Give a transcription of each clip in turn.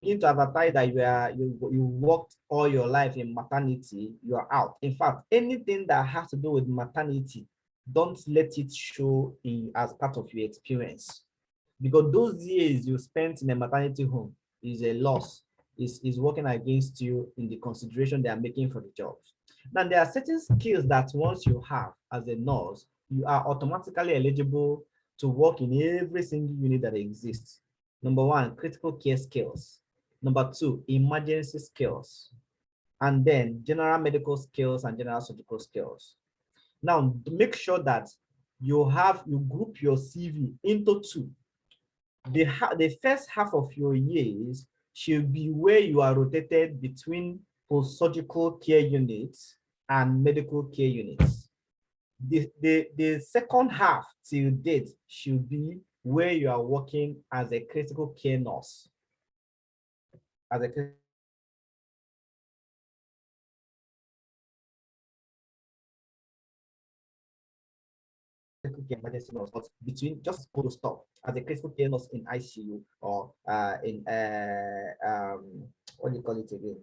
begin to advertise that you worked all your life in maternity, you are out. In fact, anything that has to do with maternity, don't let it show in as part of your experience, because those years you spent in a maternity home is a loss, is working against you in the consideration they are making for the job. Now, there are certain skills that once you have as a nurse, you are automatically eligible to work in every single unit that exists. Number one, critical care skills. Number two, emergency skills. And then general medical skills and general surgical skills. Now, to make sure that you group your CV into two. The first half of your years should be where you are rotated between post-surgical care units and medical care units. The second half till date should be where you are working as a critical care nurse. As a critical care emergency nurse, but between just go to stop as a critical care nurse in ICU or in what do you call it again?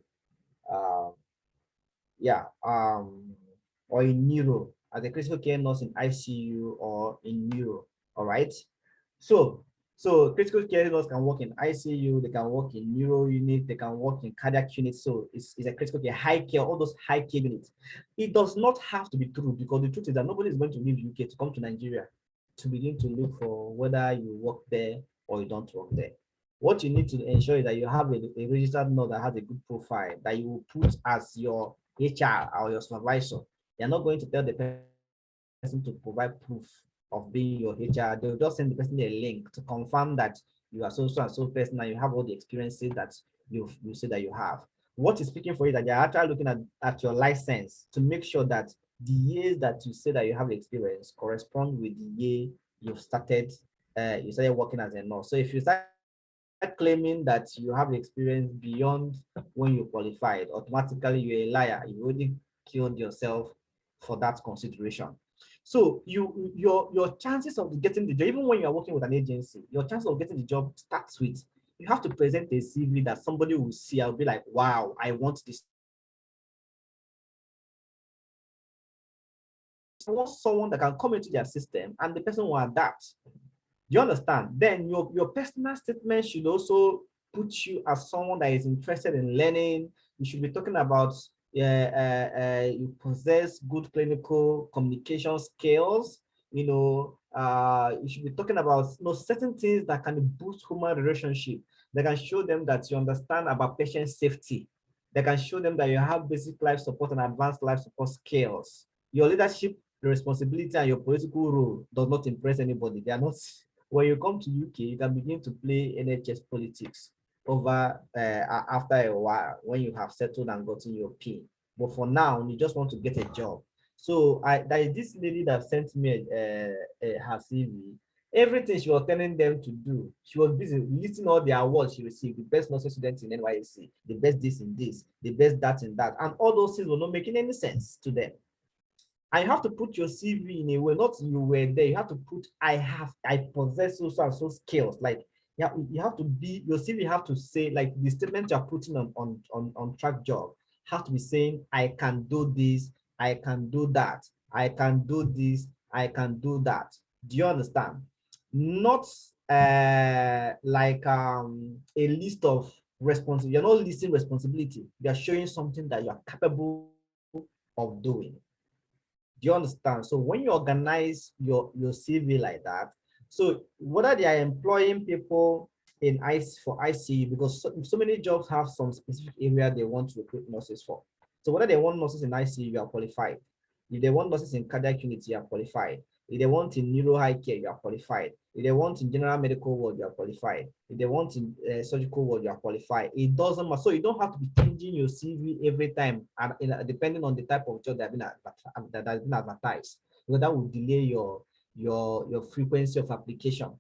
Yeah, or in neuro, as a critical care nurse in ICU or in neuro. All right. So critical care nurse can work in ICU, they can work in neuro unit, they can work in cardiac unit. So it's a critical care, high care, all those high care units. It does not have to be true, because the truth is that nobody is going to leave UK to come to Nigeria to begin to look for whether you work there or you don't work there. What you need to ensure is that you have a registered nurse that has a good profile that you will put as your HR or your supervisor. You're not going to tell the person to provide proof of being your HR. They'll just send the person a link to confirm that you are so and so person and you have all the experiences that you say that you have. What is speaking for you that you're actually looking at your license to make sure that the years that you say that you have experience correspond with the year you started working as a nurse. So if you start claiming that you have experience beyond when you qualified, automatically you're a liar. You already killed yourself for that consideration. So your chances of getting the job, even when you are working with an agency, your chances of getting the job starts with, you have to present a CV that somebody will see. I'll be like, wow, I want this. I want someone that can come into their system and the person will adapt. You understand? Then your personal statement should also put you as someone that is interested in learning. You should be talking about you possess good clinical communication skills. You should be talking about certain things that can boost human relationship. That can show them that you understand about patient safety. That can show them that you have basic life support and advanced life support skills. Your leadership responsibility and your political role does not impress anybody. They are not. When you come to UK, you can begin to play NHS politics over after a while when you have settled and gotten your pin. But for now, you just want to get a job. So there is this lady that sent me her CV. Everything she was telling them to do, she was busy listing all the awards she received: the best nursing student in NYSC, the best this in this, the best that in that, and all those things were not making any sense to them. And you have to put your CV in a way, not you were there. You have to put, I possess so and so skills. Like you have to be, your CV have to say, like the statement you're putting on track job have to be saying, I can do this, I can do that, I can do this, I can do that. Do you understand? Not like a list of responsibility. You're not listing responsibility. You're showing something that you're capable of doing. Do you understand? So when you organize your CV like that, so whether they are employing people in for ICU, because so many jobs have some specific area they want to recruit nurses for. So whether they want nurses in ICU, you are qualified. If they want nurses in cardiac unit, you are qualified. If they want in neuro high care, you are qualified. If they want in general medical ward, you are qualified. If they want in surgical ward, you are qualified. It doesn't matter. So you don't have to be changing your CV every time, and depending on the type of job that has been advertised, because that will delay your frequency of application.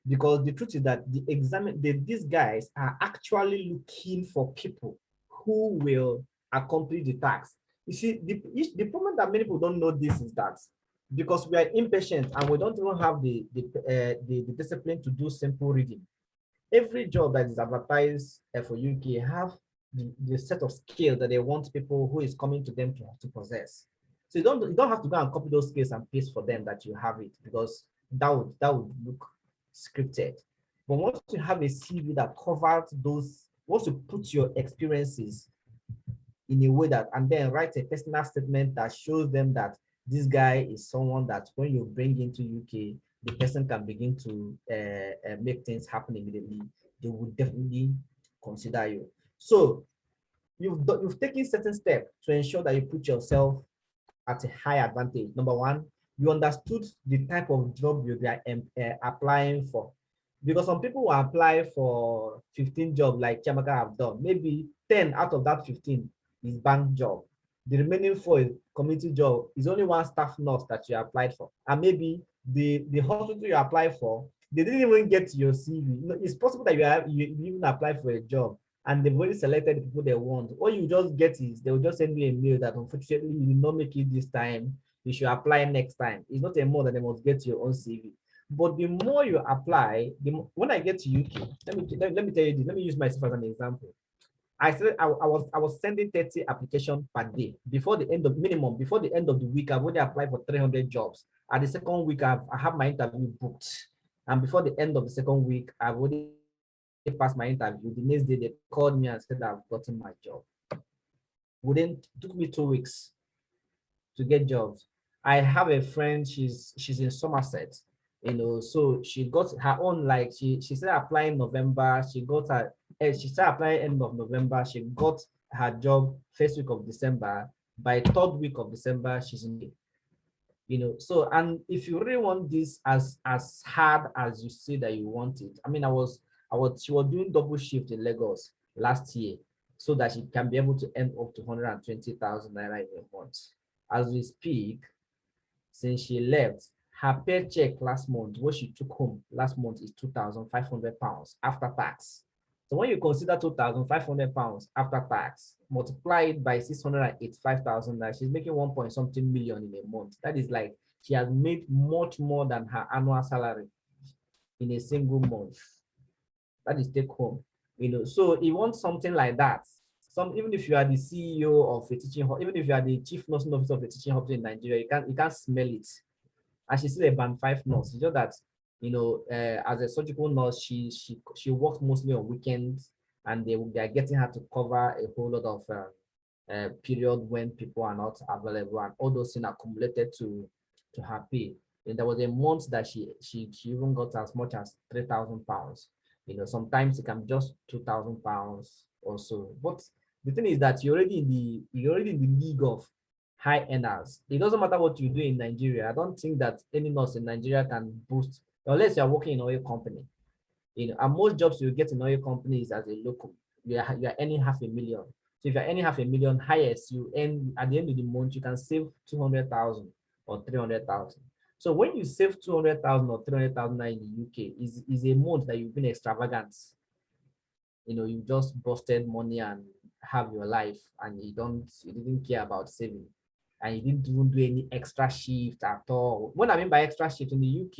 Because the truth is that these guys are actually looking for people who will accomplish the task. You see, the problem that many people don't know this is that because we are impatient and we don't even have the discipline to do simple reading. every job that is advertised for UK have the set of skills that they want people who is coming to them to possess. So you don't have to go and copy those skills and paste for them that you have it, because that would look scripted. But once you have a CV that covers those, once you put your experiences in a way that, and then write a personal statement that shows them that this guy is someone that when you bring into UK, the person can begin to make things happen immediately, they would definitely consider you. So you've taken certain steps to ensure that you put yourself at a high advantage. Number one, you understood the type of job you are applying for. Because some people will apply for 15 jobs like Chiamaka have done. Maybe 10 out of that 15 is bank job. The remaining 4 is community job. Is only one staff nurse that you applied for. And maybe the hospital you apply for, they didn't even get your CV. It's possible that you even apply for a job and they've already selected the people they want. All you just get is they will just send you a mail that unfortunately you did not make it this time. You should apply next time. It's not a more that they must get your own CV. But the more you apply, when I get to UK, let me tell you this. Let me use myself as an example. I said I was sending 30 applications per day. Before the end of minimum, before the end of the week, I've already applied for 300 jobs. At the second week, I have my interview booked. And before the end of the second week, I've already passed my interview. The next day, they called me and said I've gotten my job. Took me 2 weeks to get jobs. I have a friend, she's in Somerset, so she got her own, like she started applying November, she started applying end of November, she got her job first week of December. By third week of December, she's in, so, and if you really want this as hard as you say that you want it, I mean, she was doing double shift in Lagos last year so that she can be able to earn up to 120,000 naira in a month. As we speak, since she left, her paycheck last month, what she took home last month, is 2,500 pounds after tax. So when you consider 2,500 pounds after tax, multiply it by 685,000, she's making 1 point something million in a month. That is like she has made much more than her annual salary in a single month. That is take home. So you want something like that. Even if you are the CEO of a teaching, even if you are the chief nursing officer of a teaching hospital in Nigeria, you can't smell it. And she's still a band 5 nurse. It's just that, as a surgical nurse, she works mostly on weekends, and they are getting her to cover a whole lot of period when people are not available, and all those things accumulated to her pay. And there was a month that she even got as much as 3,000 pounds. Sometimes it can be just 2,000 pounds or so. But the thing is that you're already in the league of high earners. It doesn't matter what you do in Nigeria. I don't think that any nurse in Nigeria can boost, unless you're working in an oil company. And most jobs you get in oil companies as a local, you are earning 500,000. So if you're earning 500,000, highest you earn at the end of the month, you can save 200,000 or 300,000. So when you save 200,000 or 300,000 in the UK, is a month that you've been extravagant. You just busted money and have your life, and you didn't care about saving, and you didn't even do any extra shift at all. What I mean by extra shift in the UK,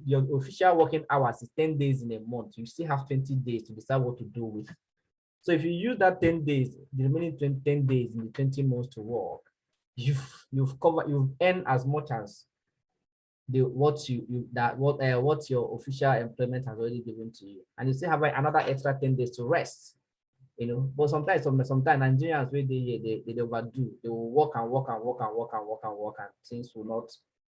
your official working hours is 10 days in a month. You still have 20 days to decide what to do with. So if you use that 10 days, the remaining 10 days in the 20 months to work, you've earned as much as what your official employment has already given to you, and you still have another extra 10 days to rest. But sometimes Nigerians, where they overdo, they will work and work and work and work and work and work, and things will not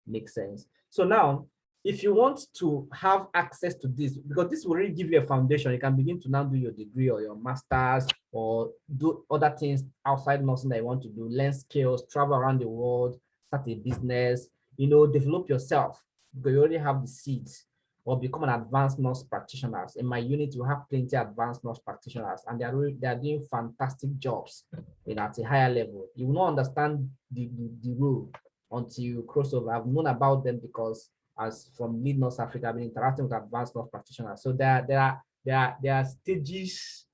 make sense. So now, if you want to have access to this, because this will really give you a foundation, you can begin to now do your degree or your master's, or do other things outside nursing that you want to do, learn skills, travel around the world, start a business, develop yourself, because you already have the seeds, or become an advanced nurse practitioners. In my unit, you have plenty of advanced nurse practitioners, and they are doing fantastic jobs at a higher level. You will not understand the role until you cross over. I've known about them because as from Lead Nurse Africa, I've been interacting with advanced nurse practitioners. So there are stages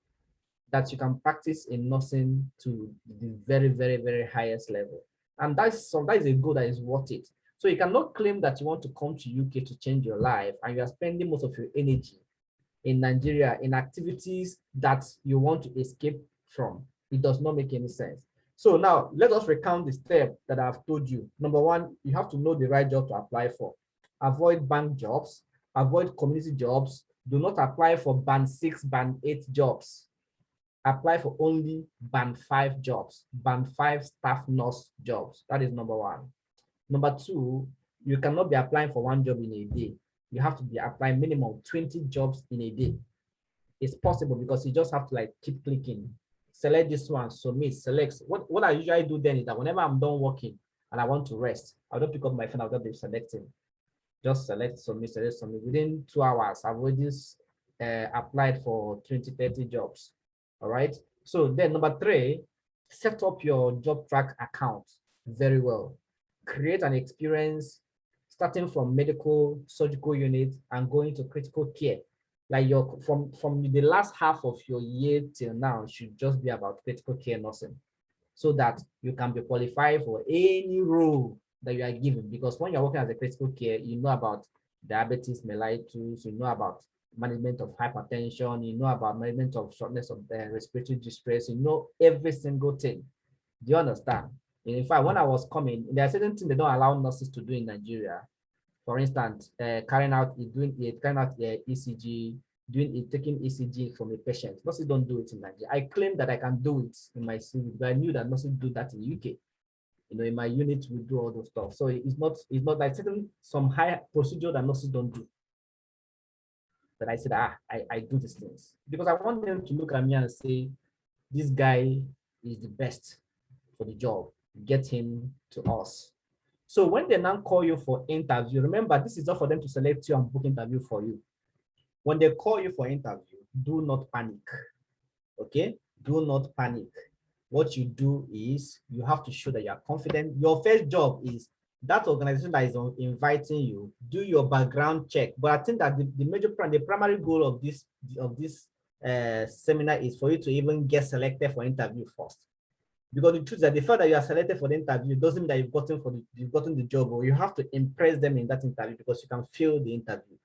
that you can practice in nursing to the very, very, very highest level. And that is a goal that is worth it. So you cannot claim that you want to come to UK to change your life, and you are spending most of your energy in Nigeria in activities that you want to escape from. It does not make any sense. So now let us recount the steps that I've told you. Number one, you have to know the right job to apply for. Avoid bank jobs, avoid community jobs. Do not apply for band 6, band 8 jobs. Apply for only band 5 jobs, band 5 staff nurse jobs. That is number one. Number two, you cannot be applying for one job in a day. You have to be applying minimum 20 jobs in a day. It's possible because you just have to like keep clicking, select this one, submit, select. What I usually do then is that whenever I'm done working and I want to rest, I'll just pick up my phone, I'll just be selecting. Just select, submit, select, submit. Within 2 hours, I've already applied for 20, 30 jobs. All right. So then number three, set up your job track account very well. Create an experience starting from medical surgical unit and going to critical care. Like your from the last half of your year till now should just be about critical care nursing, so that you can be qualified for any role that you are given. Because when you're working as a critical care, you know about diabetes mellitus, you know about management of hypertension, you know about management of shortness of respiratory distress, you know every single thing. Do you understand? And in fact, when I was coming, there are certain things they don't allow nurses to do in Nigeria. For instance, carrying out ECG, taking ECG from a patient. Nurses don't do it in Nigeria. I claim that I can do it in my CV, but I knew that nurses do that in UK. You know, in my unit we do all those stuff. So it's not like some high procedure that nurses don't do. But I said, I do these things because I want them to look at me and say, this guy is the best for the job. Get him to us. So when they now call you for interview, remember, this is not for them to select you and book interview for you. When they call you for interview, do not panic. Okay? Do not panic. What you do is you have to show that you are confident. Your first job is that organization that is inviting you, do your background check. But I think that the primary goal of this seminar is for you to even get selected for interview first. Because the truth is that the fact that you are selected for the interview doesn't mean that you've gotten the job, or you have to impress them in that interview because you can fail the interview.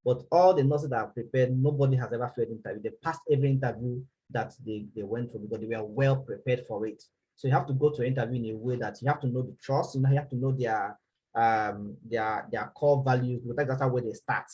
But all the nurses that are prepared, nobody has ever failed the interview. They passed every interview that they went through because they were well prepared for it. So you have to go to an interview in a way that you have to know the trust, you have to know their core values, because that's how where they start.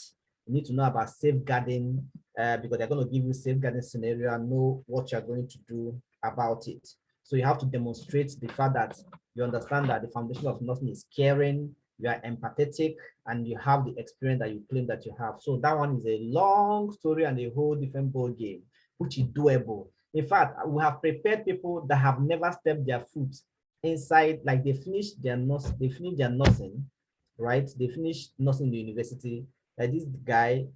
You need to know about safeguarding because they're going to give you safeguarding scenario and know what you're going to do about it. So you have to demonstrate the fact that you understand that the foundation of nursing is caring, you are empathetic, and you have the experience that you claim that you have. So that one is a long story and a whole different ball game, which is doable. In fact, we have prepared people that have never stepped their foot inside, like they finished their nursing, right? They finished nursing in the university. Like this guy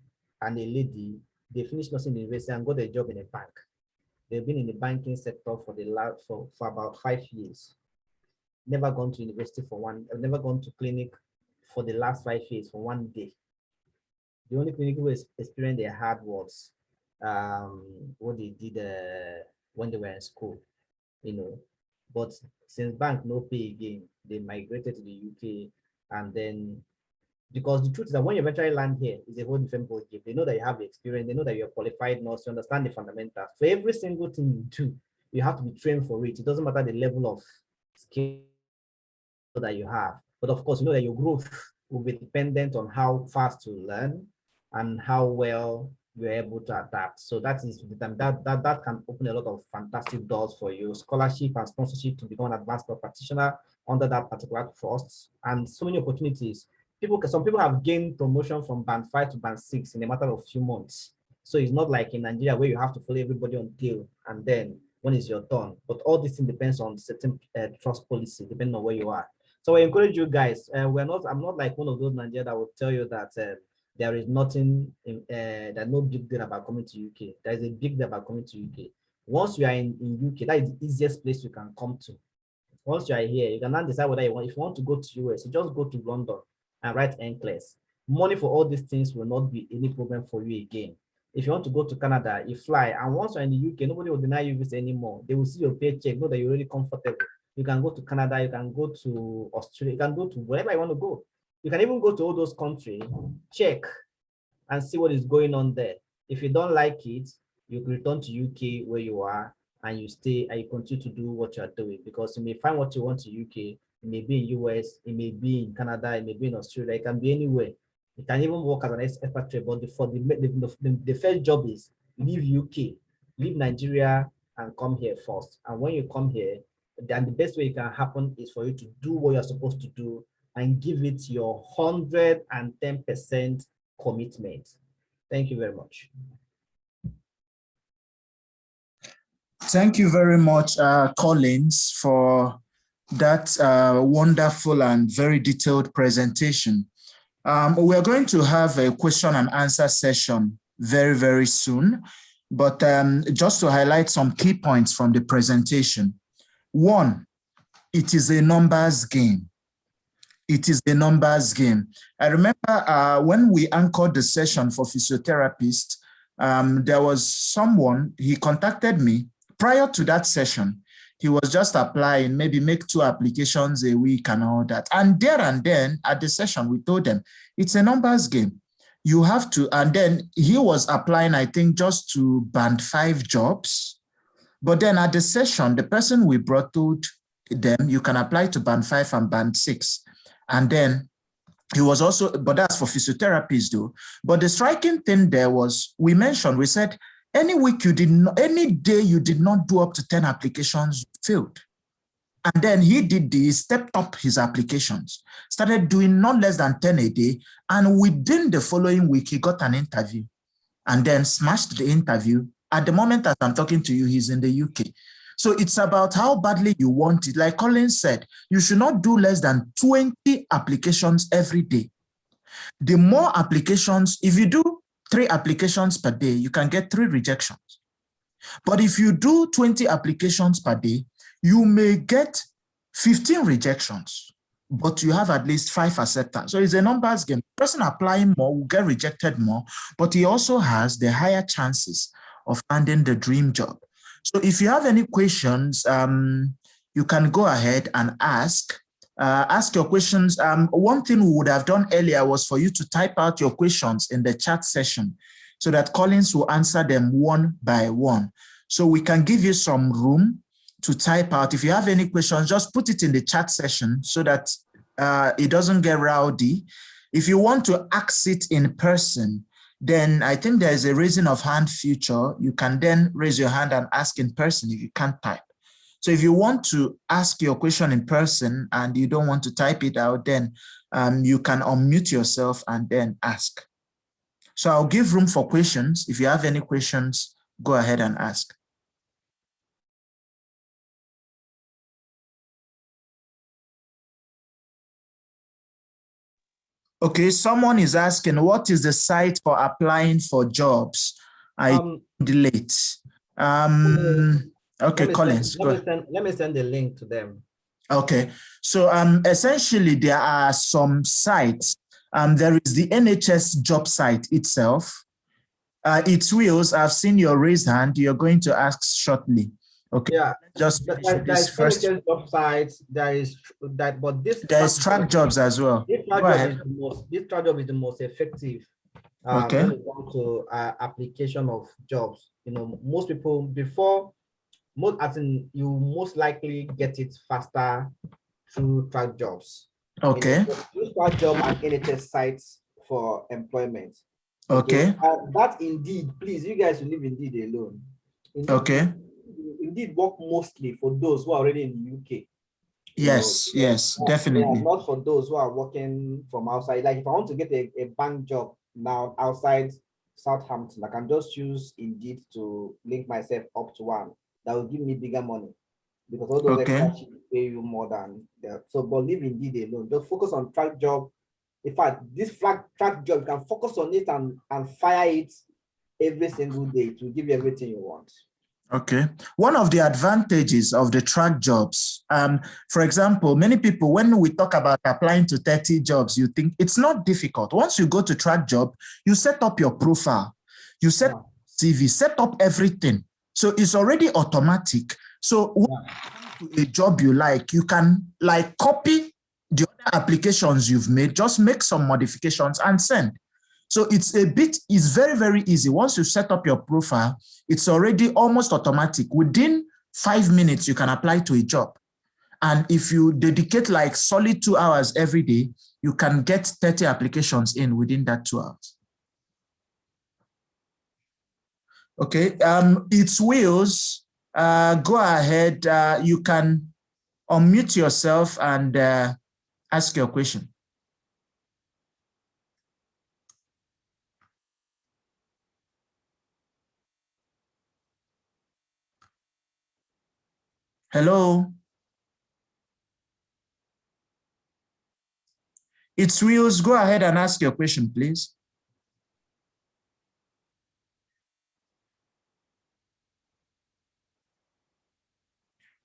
and a lady, they finished nursing in the university and got a job in a bank. They've been in the banking sector for about 5 years. Never gone to university never gone to clinic for the last 5 years for one day. The only clinical experience they had was what they did when they were in school, you know. But since bank no pay again, they migrated to the UK, and then because the truth is that when you eventually land here, it's a whole different ballgame. They know that you have the experience, they know that you're qualified nurse, you understand the fundamentals. For every single thing you do, you have to be trained for it. It doesn't matter the level of skill that you have. But of course, you know that your growth will be dependent on how fast you learn and how well you're able to adapt. So that can open a lot of fantastic doors for you. Scholarship and sponsorship to become an advanced practitioner under that particular trust, and so many opportunities. Some people have gained promotion from band 5 to band 6 in a matter of few months. So it's not like in Nigeria where you have to follow everybody on tail and then when it's your turn. But all this thing depends on certain trust policy, depending on where you are. So I encourage you guys. I'm not like one of those Nigerians that will tell you that there is nothing, there's no big deal about coming to UK. There is a big deal about coming to UK. Once you are in UK, that is the easiest place you can come to. Once you are here, you can now decide whether you want. If you want to go to US, you just go to London and write NCLEX. Money for all these things will not be any problem for you again. If you want to go to Canada, you fly, and once you're in the UK, nobody will deny you visa anymore. They will see your paycheck, know that you're really comfortable. You can go to Canada, you can go to Australia, you can go to wherever you want to go. You can even go to all those countries, check, and see what is going on there. If you don't like it, you return to UK where you are and you stay and you continue to do what you are doing, because you may find what you want in UK. It may be in US, it may be in Canada, it may be in Australia, it can be anywhere. You can even work as an expatriate, but the first job is leave UK, leave Nigeria and come here first. And when you come here, then the best way it can happen is for you to do what you're supposed to do and give it your 110% commitment. Thank you very much. Thank you very much, Collins, for that wonderful and very detailed presentation. We are going to have a question and answer session very, very soon. But just to highlight some key points from the presentation. One, it is a numbers game. It is a numbers game. I remember when we anchored the session for physiotherapists, there was someone, he contacted me prior to that session. He was just applying, maybe make 2 applications a week and all that. And there and then at the session, we told them, it's a numbers game. You have to, and then he was applying, I think, just to band 5 jobs. But then at the session, the person we brought told them, you can apply to band 5 and band 6. And then he was also, but that's for physiotherapists though. But the striking thing there was, we said, any week you did not, any day you did not do up to 10 applications, you failed. And then he did this, stepped up his applications, started doing not less than 10 a day. And within the following week, he got an interview and then smashed the interview. At the moment as I'm talking to you, he's in the UK. So it's about how badly you want it. Like Colin said, you should not do less than 20 applications every day. The more applications, if you do 3 applications per day, you can get 3 rejections. But if you do 20 applications per day, you may get 15 rejections, but you have at least 5 acceptance. So it's a numbers game. The person applying more will get rejected more, but he also has the higher chances of landing the dream job. So if you have any questions, you can go ahead and ask your questions. One thing we would have done earlier was for you to type out your questions in the chat session so that Collins will answer them one by one. So we can give you some room to type out. If you have any questions, just put it in the chat session so that it doesn't get rowdy. If you want to ask it in person, then I think there is a raising of hand feature. You can then raise your hand and ask in person if you can't type. So if you want to ask your question in person and you don't want to type it out, then you can unmute yourself and then ask. So I'll give room for questions. If you have any questions, go ahead and ask. Okay, someone is asking, what is the site for applying for jobs? I delete. Okay, Collins, let me send the link to them. Okay, so essentially there are some sites. There is the NHS job site itself. It's Wheels. I've seen your raised hand. You're going to ask shortly. Okay. Yeah. Just there's first NHS job sites. There is that, but this there is track jobs as well. This track job is the most effective. Okay. When it comes to application of jobs, you know, most people before. You most likely get it faster through track jobs. Okay. Through track job and NHS sites for employment. Okay. That Indeed, please, you guys will leave Indeed alone. Okay. Indeed work mostly for those who are already in the UK. Yes, yes, definitely. Not for those who are working from outside. Like if I want to get a bank job now outside Southampton, I can just use Indeed to link myself up to one. That will give me bigger money because all those extra pay you more than that. So, but leave Indeed alone. Just focus on track job. In fact, this track job, you can focus on it and fire it every single day to give you everything you want. Okay. One of the advantages of the track jobs, for example, many people, when we talk about applying to 30 jobs, you think it's not difficult. Once you go to track job, you set up your profile, you set up CV, set up everything. So it's already automatic. So a job you like, you can like copy the other applications you've made, just make some modifications and send. So it's very, very easy. Once you set up your profile, it's already almost automatic. Within 5 minutes, you can apply to a job. And if you dedicate like solid 2 hours every day, you can get 30 applications in within that 2 hours. Okay, it's Wheels. Go ahead. You can unmute yourself and ask your question. Hello. It's Wheels. Go ahead and ask your question, please.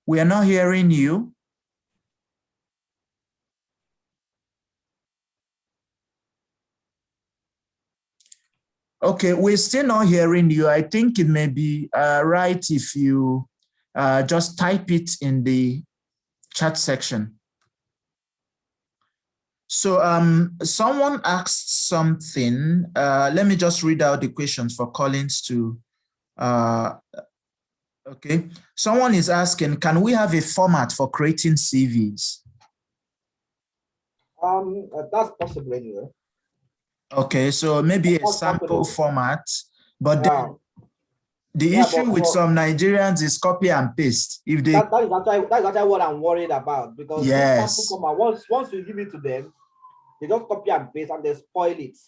We are not hearing you. Okay, we're still not hearing you. I think it may be right if you just type it in the chat section. So someone asked something. Let me just read out the questions for Collins to, okay. Someone is asking, can we have a format for creating CVs? That's possible anyway. Okay, so maybe a sample format, but then the issue with some Nigerians is copy and paste. If they that's actually what I'm worried about, because yes, come out, once you give it to them, they just copy and paste and they spoil it.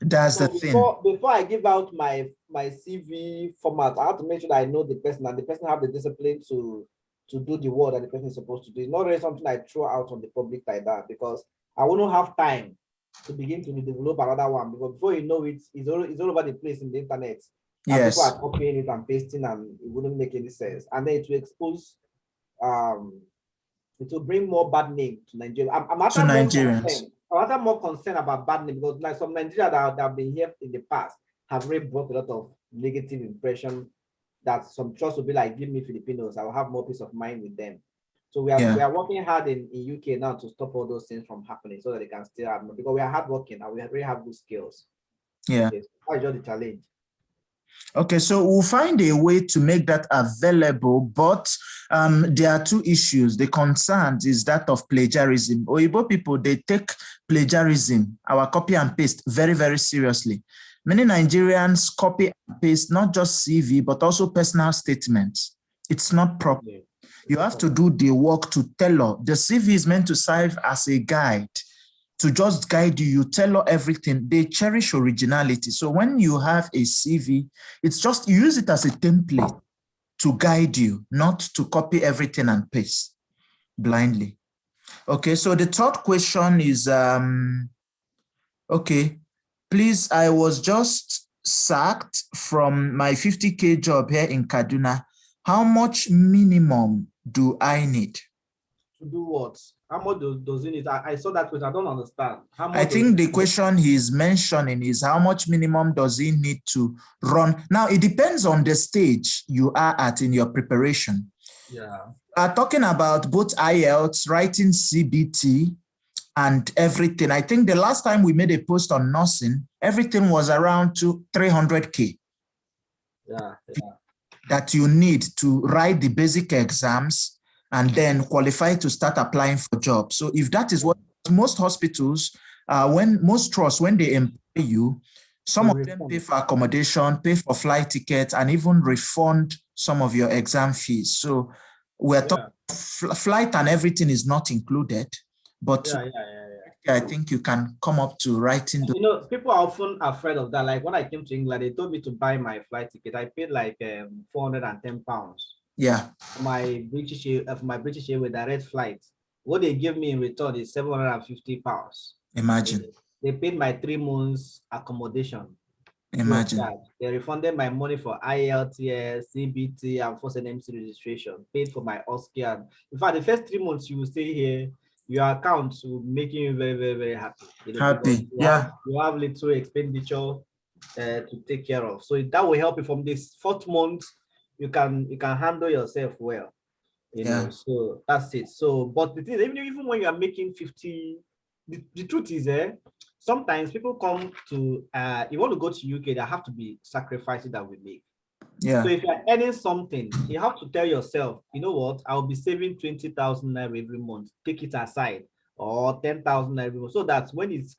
That's so the thing. Before I give out my CV format, I have to make sure that I know the person and the person have the discipline to do the work that the person is supposed to do. It's not really something I throw out on the public like that, because I wouldn't have time to begin to develop another one, because before you know it, it's all over the place in the internet. Yes. People are copying it and pasting, and it wouldn't make any sense. And then it will expose, it will bring more bad name to Nigeria. I'm actually more concerned about bad name, because like some Nigerians that have been here in the past have really brought a lot of negative impression, that some trust will be like, give me Filipinos, I will have more peace of mind with them. So we are working hard in UK now to stop all those things from happening, so that they can still have, because we are hardworking and we really have good skills. Yeah. Okay, so that's just the challenge. Okay, so we'll find a way to make that available, but there are two issues. The concern is that of plagiarism. Oyibo people, they take plagiarism, our copy and paste, very, very seriously. Many Nigerians copy and paste not just CV, but also personal statements. It's not proper. Yeah. You have to do the work to tailor. The CV is meant to serve as a guide, to just guide you. You tailor everything. They cherish originality. So when you have a CV, it's just, you use it as a template to guide you, not to copy everything and paste blindly. Okay, so the third question is, okay, please, I was just sacked from my 50K job here in Kaduna. How much minimum do I need? To do what? How much does it need? I saw that question. I don't understand. How much I think the question he's mentioning is how much minimum does he need to run? Now, it depends on the stage you are at in your preparation. Yeah. Talking about both IELTS, writing CBT, and everything. I think the last time we made a post on nursing, everything was around 300K. Yeah. That you need to write the basic exams and then qualify to start applying for jobs. So if that is what most hospitals, most trusts, when they employ you, some of them pay for accommodation, pay for flight tickets, and even refund some of your exam fees. So we're talking flight and everything is not included, but I think you can come up to writing. You know, people are often afraid of that. Like when I came to England, they told me to buy my flight ticket. I paid like £410. Yeah. My British Airways direct flight. What they give me in return is £750. Imagine. They paid my 3 months accommodation. Imagine. They refunded my money for IELTS, CBT, and first NMC registration. Paid for my OSCE. In fact, the first 3 months you will stay here, your account will make you very, very, very happy. You know, happy. You have little expenditure to take care of. So that will help you from this 4th month. You can handle yourself well. You know, so that's it. So, but the thing, even when you are making 50, the truth is, sometimes people come to, you want to go to UK, there have to be sacrifices that we make. Yeah. So if you're earning something, you have to tell yourself, you know what, I'll be saving 20,000 naira every month, take it aside, or 10,000 naira every month, so that when it's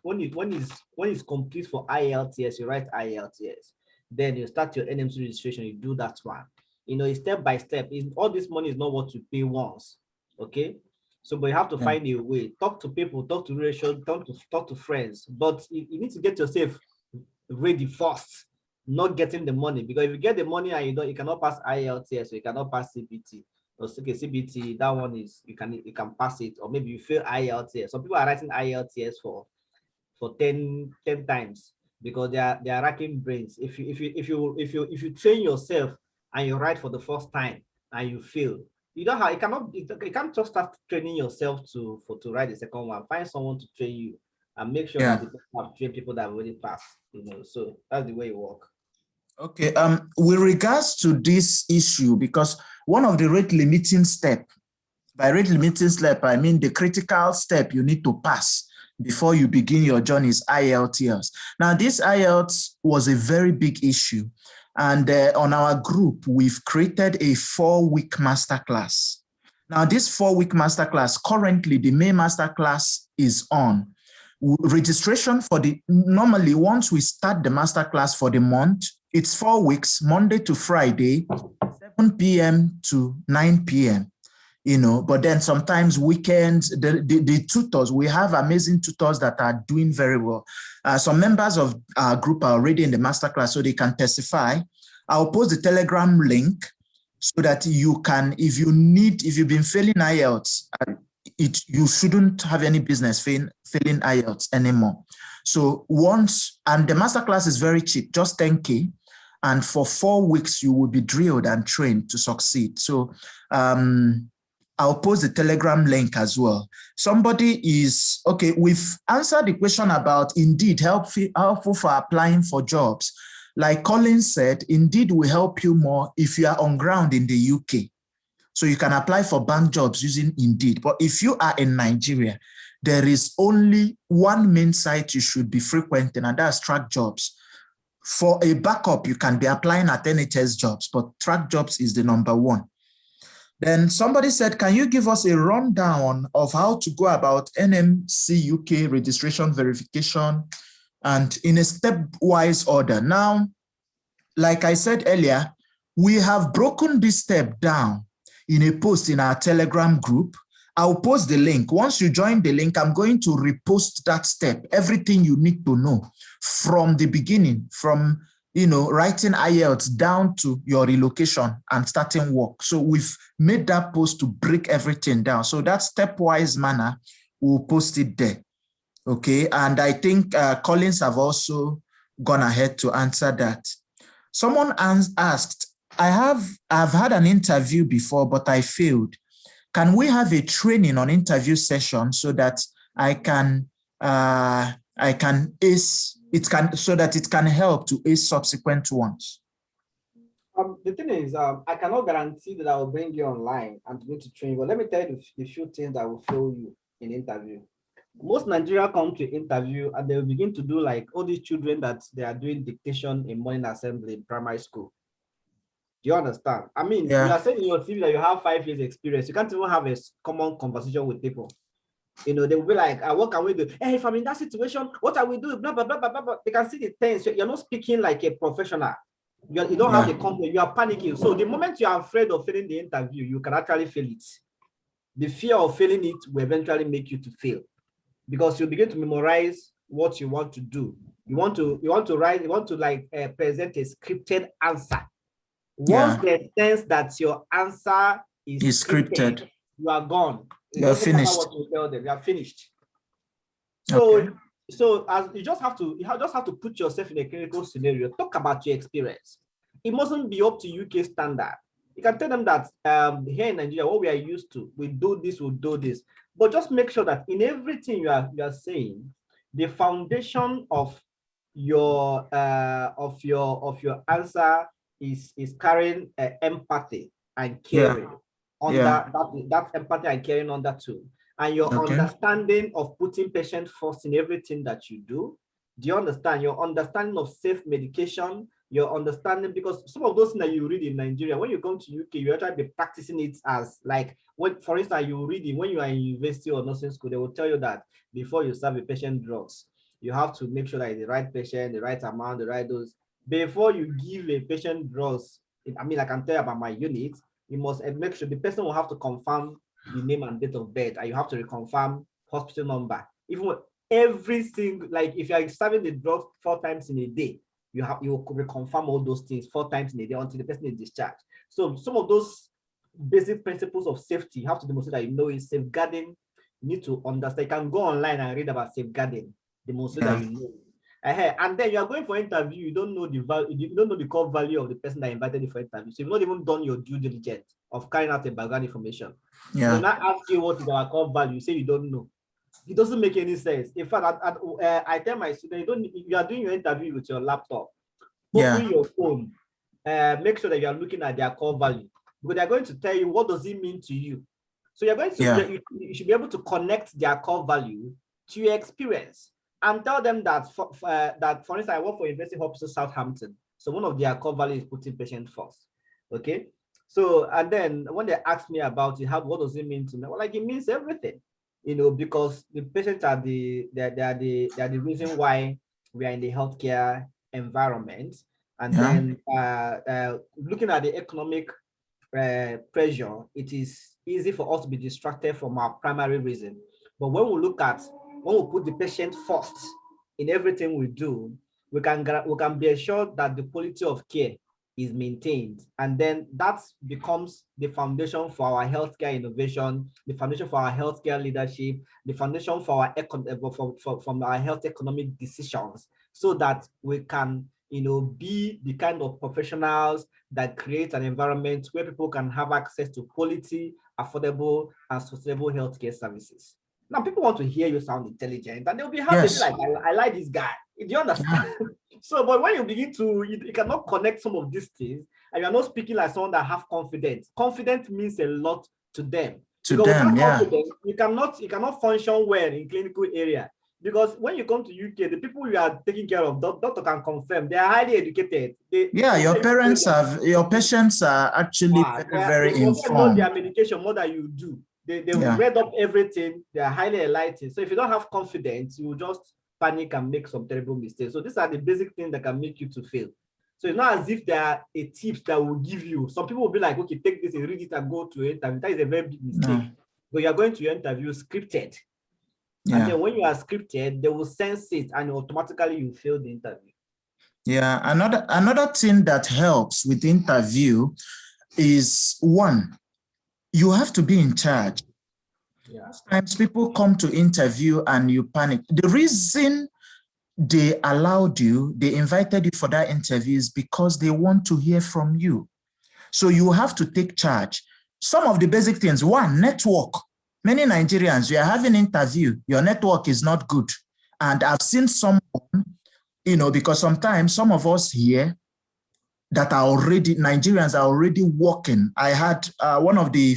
complete for IELTS, you write IELTS, then you start your NMC registration, you do that one. You know, it's step by step. All this money is not what you pay once, okay? So, but you have to find a way. Talk to people, talk to relations, talk to friends. But you need to get yourself ready first, not getting the money. Because if you get the money and you cannot pass IELTS, or you cannot pass CBT. Or okay, CBT, that one is you can pass it, or maybe you fail IELTS. Some people are writing IELTS for 10 times because they are racking brains. If you train yourself and you write for the first time and you fail, you don't have, you can't just start training yourself to write the second one. Find someone to train you and make sure that you have trained people that already passed, you know. So that's the way it works. Okay, with regards to this issue, because one of the rate limiting step, by rate limiting step, I mean the critical step you need to pass before you begin your journey is IELTS. Now, this IELTS was a very big issue. And on our group, we've created a 4-week masterclass. Now, this 4-week masterclass, currently the May masterclass is on. Registration for normally once we start the masterclass for the month, it's 4 weeks, Monday to Friday, 7 p.m. to 9 p.m. You know, but then sometimes weekends, the tutors, we have amazing tutors that are doing very well. Some members of our group are already in the masterclass, so they can testify. I'll post the Telegram link so that you can, if you've been failing IELTS, you shouldn't have any business failing IELTS anymore. So and the masterclass is very cheap, just 10K. And for 4 weeks, you will be drilled and trained to succeed. So, I'll post the Telegram link as well. Okay, we've answered the question about Indeed helpful for applying for jobs. Like Colin said, Indeed will help you more if you are on ground in the UK. So you can apply for bank jobs using Indeed. But if you are in Nigeria, there is only one main site you should be frequenting, and that's Track Jobs. For a backup, you can be applying at NHS Jobs, but Track Jobs is the number one. Then somebody said, can you give us a rundown of how to go about NMC UK registration verification and in a stepwise order? Now, like I said earlier, we have broken this step down in a post in our Telegram group. I'll post the link. Once you join the link, I'm going to repost that step, everything you need to know from the beginning, from writing IELTS down to your relocation and starting work. So we've made that post to break everything down. So that stepwise manner, we'll post it there. Okay. And I think Collins have also gone ahead to answer that. Someone asked, I've had an interview before, but I failed. Can we have a training on interview session so that I can ace so that it can help to ace subsequent ones? The thing is, I cannot guarantee that I will bring you online and going to train you, but let me tell you the few things that will fail you in interview. Most Nigerians come to interview and they will begin to do like all these children that they are doing dictation in morning assembly in primary school. Do you understand? I mean, you are saying in your CV that you have 5 years experience. You can't even have a common conversation with people. They will be like, what can we do? Hey, if I'm in that situation, what are we doing? Blah, blah, blah, blah, blah. They can see the tense. You're not speaking like a professional. You don't have the confidence. You are panicking. So the moment you are afraid of failing the interview, you can actually fail it. The fear of failing it will eventually make you to fail because you begin to memorize what you want to do. You want to present a scripted answer. Once they sense that your answer is scripted, you are gone. You're finished. What you tell them, you are finished. So as you just have to put yourself in a clinical scenario. Talk about your experience. It mustn't be up to UK standard. You can tell them that here in Nigeria, what we are used to, we do this, we do this. But just make sure that in everything you are saying, the foundation of your answer is carrying empathy and caring under that empathy and caring under too. and your Okay. understanding of putting patient first in everything that you do. Do you understand? Your understanding of safe medication, your understanding, because some of those things that you read in Nigeria, when you come to UK, you actually be practicing it as like, when, for instance, you read it when you are in university or nursing school, they will tell you that before you serve a patient drugs, you have to make sure that it's the right patient, the right amount, the right dose. Before you give a patient drugs, I mean, I can tell you about my unit, you must make sure the person will have to confirm the name and date of birth, and you have to reconfirm hospital number. Even every single, like if you are serving the drug 4 times in a day, you will reconfirm all those things 4 times in a day until the person is discharged. So some of those basic principles of safety, you have to demonstrate that you know is safeguarding. You need to understand. You can go online and read about safeguarding, demonstrate that you know. And then you are going for interview, you don't know the value, you don't know the core value of the person that invited you for interview. So you've not even done your due diligence of carrying out a background information. Yeah. When I ask you what is our core value, you say you don't know. It doesn't make any sense. In fact, I tell my students, you are doing your interview with your laptop, open your phone, make sure that you are looking at their core value, because they're going to tell you what does it mean to you. So you're going to, you should be able to connect their core value to your experience and tell them that, for instance, I work for University Hospital Southampton. So one of their core values is putting patient first. Okay. So, and then when they ask me about it, what does it mean to me? Well, like it means everything, you know, because the patients are the reason why we are in the healthcare environment. And then looking at the economic pressure, it is easy for us to be distracted from our primary reason. But when we put the patient first in everything we do, we can be assured that the quality of care is maintained, and then that becomes the foundation for our healthcare innovation, the foundation for our healthcare leadership, the foundation for our from our health economic decisions, so that we can, you know, be the kind of professionals that create an environment where people can have access to quality, affordable, and sustainable healthcare services. Now, people want to hear you sound intelligent, and they'll be happy. Yes. Like, I like this guy. Do you understand? So, but when you begin to, you cannot connect some of these things, and you're not speaking like someone that have confidence. Confidence means a lot to them. You cannot function well in clinical area. Because when you come to UK, the people you are taking care of, doctor can confirm, they are highly educated. Your patients are actually very informed. They know their medication more than you do. They've read up everything. They are highly enlightened. So if you don't have confidence, you will just panic and make some terrible mistakes. So these are the basic things that can make you to fail. So it's not as if there are a tips that will give you. Some people will be like, okay, take this and read it and go to it. And that is a very big mistake. But you're going to your interview scripted. And then when you are scripted, they will sense it and automatically you fail the interview. Yeah, another thing that helps with the interview is, one, you have to be in charge. Sometimes people come to interview and you panic. The reason they invited you for that interview is because they want to hear from you. So you have to take charge. Some of the basic things, one, network. Many Nigerians, you are having an interview, your network is not good. And I've seen someone, you know, because sometimes some of us here that are already, Nigerians are already working. I had one of the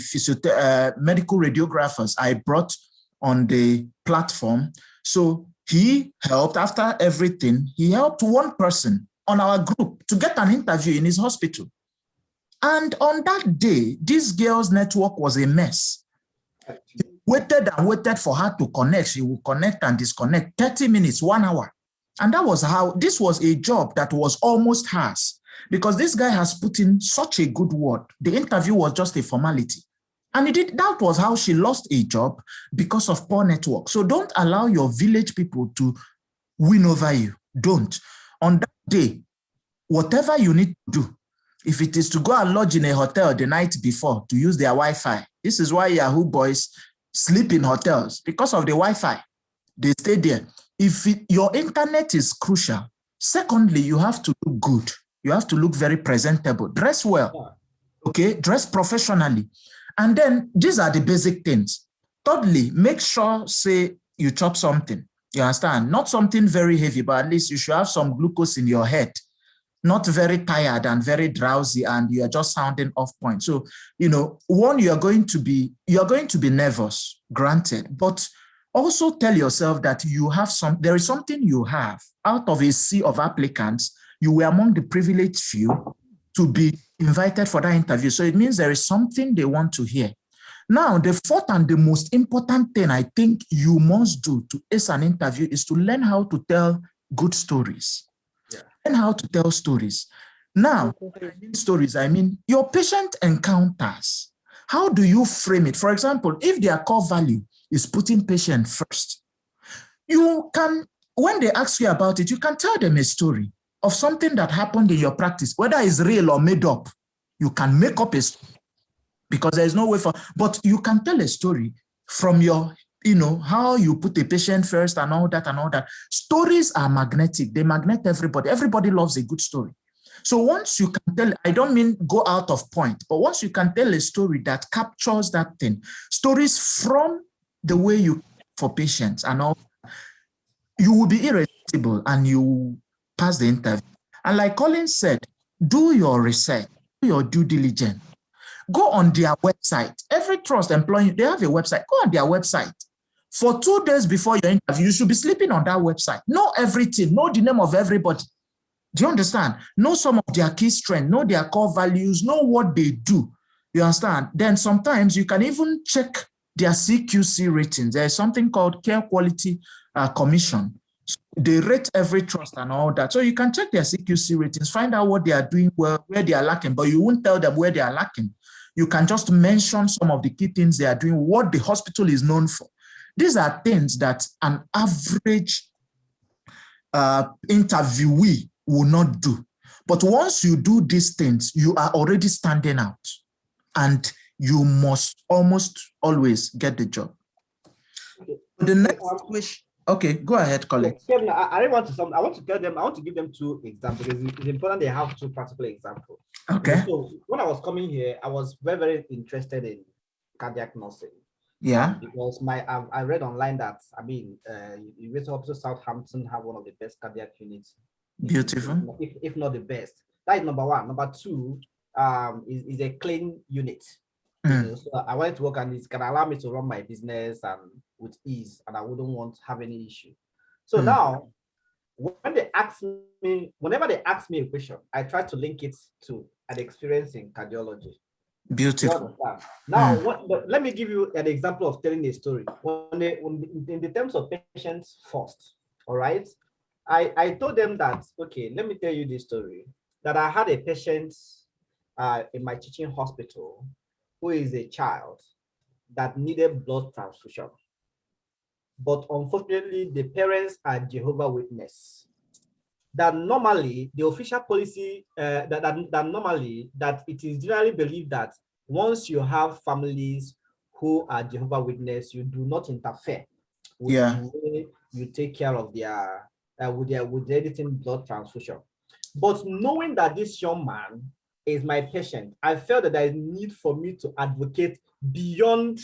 medical radiographers I brought on the platform. So he helped, after everything, he helped one person on our group to get an interview in his hospital. And on that day, this girl's network was a mess. He waited and waited for her to connect. She would connect and disconnect, 30 minutes, 1 hour. And that was how, this was a job that was almost hers, because this guy has put in such a good word. The interview was just a formality. And that was how she lost a job, because of poor network. So don't allow your village people to win over you. Don't. On that day, whatever you need to do, if it is to go and lodge in a hotel the night before to use their Wi-Fi, this is why Yahoo boys sleep in hotels, because of the Wi-Fi. They stay there. If your internet is crucial, secondly, you have to look good. You have to look very presentable. Dress well, okay? Dress professionally. And then these are the basic things. Thirdly, make sure, say, you chop something. You understand? Not something very heavy, but at least you should have some glucose in your head. not very tired and very drowsy, and you are just sounding off point. So, one, you are going to be nervous, granted, but also tell yourself that there is something you have. Out of a sea of applicants, you were among the privileged few to be invited for that interview. So it means there is something they want to hear. Now, the fourth and the most important thing I think you must do to ace an interview is to learn how to tell good stories. Yeah. Learn how to tell stories. Now, when I mean stories, I mean your patient encounters. How do you frame it? For example, if their core value is putting patient first, you can, when they ask you about it, you can tell them a story of something that happened in your practice, whether it's real or made up. You can make up a story because there's no way but you can tell a story from your, how you put a patient first and all that. Stories are magnetic. They magnet everybody. Everybody loves a good story. So once you can tell, I don't mean go out of point, but once you can tell a story that captures that thing, stories from the way you for patients and all, you will be irresistible and you pass the interview. And like Colin said, do your research, do your due diligence. Go on their website. Every trust employee, they have a website. Go on their website. For 2 days before your interview, you should be sleeping on that website. Know everything. Know the name of everybody. Do you understand? Know some of their key strengths. Know their core values. Know what they do. You understand? Then sometimes you can even check their CQC ratings. There is something called Care Quality Commission. So they rate every trust and all that. So you can check their CQC ratings, find out what they are doing well, where they are lacking, but you won't tell them where they are lacking. You can just mention some of the key things they are doing, what the hospital is known for. These are things that an average interviewee will not do. But once you do these things, you are already standing out and you must almost always get the job. Okay. The next question. Okay, go ahead, Colin. Kevin, I want to tell them, I want to give them 2 examples. It's important they have 2 practical examples. Okay. So when I was coming here, I was very, very interested in cardiac nursing. Yeah. Because I read online that, University Hospital Southampton have one of the best cardiac units. Beautiful. If not the best. That is number 1. Number 2, is a clean unit. So I wanted to work on this, can allow me to run my business and with ease, and I wouldn't want to have any issue. So now, whenever they ask me a question, I try to link it to an experience in cardiology. Beautiful. Now, let me give you an example of telling a story. In the terms of patients first, all right? I told them that, okay, let me tell you this story, that I had a patient in my teaching hospital who is a child that needed blood transfusion. But unfortunately, the parents are Jehovah's Witnesses. That normally, the official policy, that normally, that it is generally believed that once you have families who are Jehovah's Witnesses, you do not interfere with the way you take care of their, with editing blood transfusion. But knowing that this young man is my patient, I felt that there is need for me to advocate beyond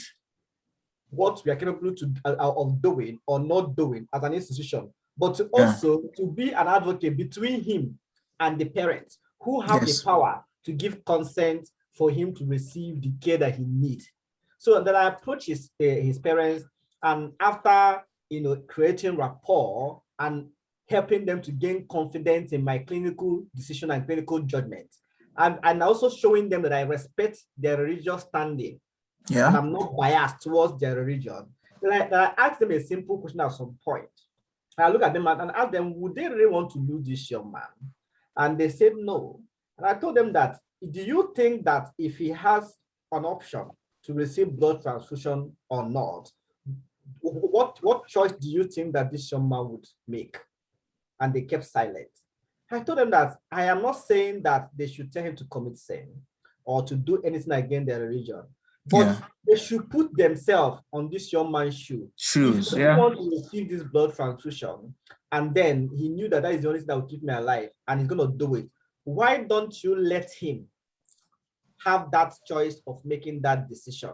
what we are capable of doing or not doing as an institution, but to also to be an advocate between him and the parents who have the power to give consent for him to receive the care that he needs. So then I approached his parents, and after creating rapport and helping them to gain confidence in my clinical decision and clinical judgment, and also showing them that I respect their religious standing, and I'm not biased towards their religion. Then I asked them a simple question at some point. I look at them and ask them, would they really want to lose this young man? And they said no. And I told them that, do you think that if he has an option to receive blood transfusion or not, what choice do you think that this young man would make? And they kept silent. I told them that I am not saying that they should tell him to commit sin or to do anything against their religion, but they should put themselves on this young man's shoes. If he wants to receive this blood transfusion, and then he knew that is the only thing that will keep me alive, and he's going to do it, why don't you let him have that choice of making that decision?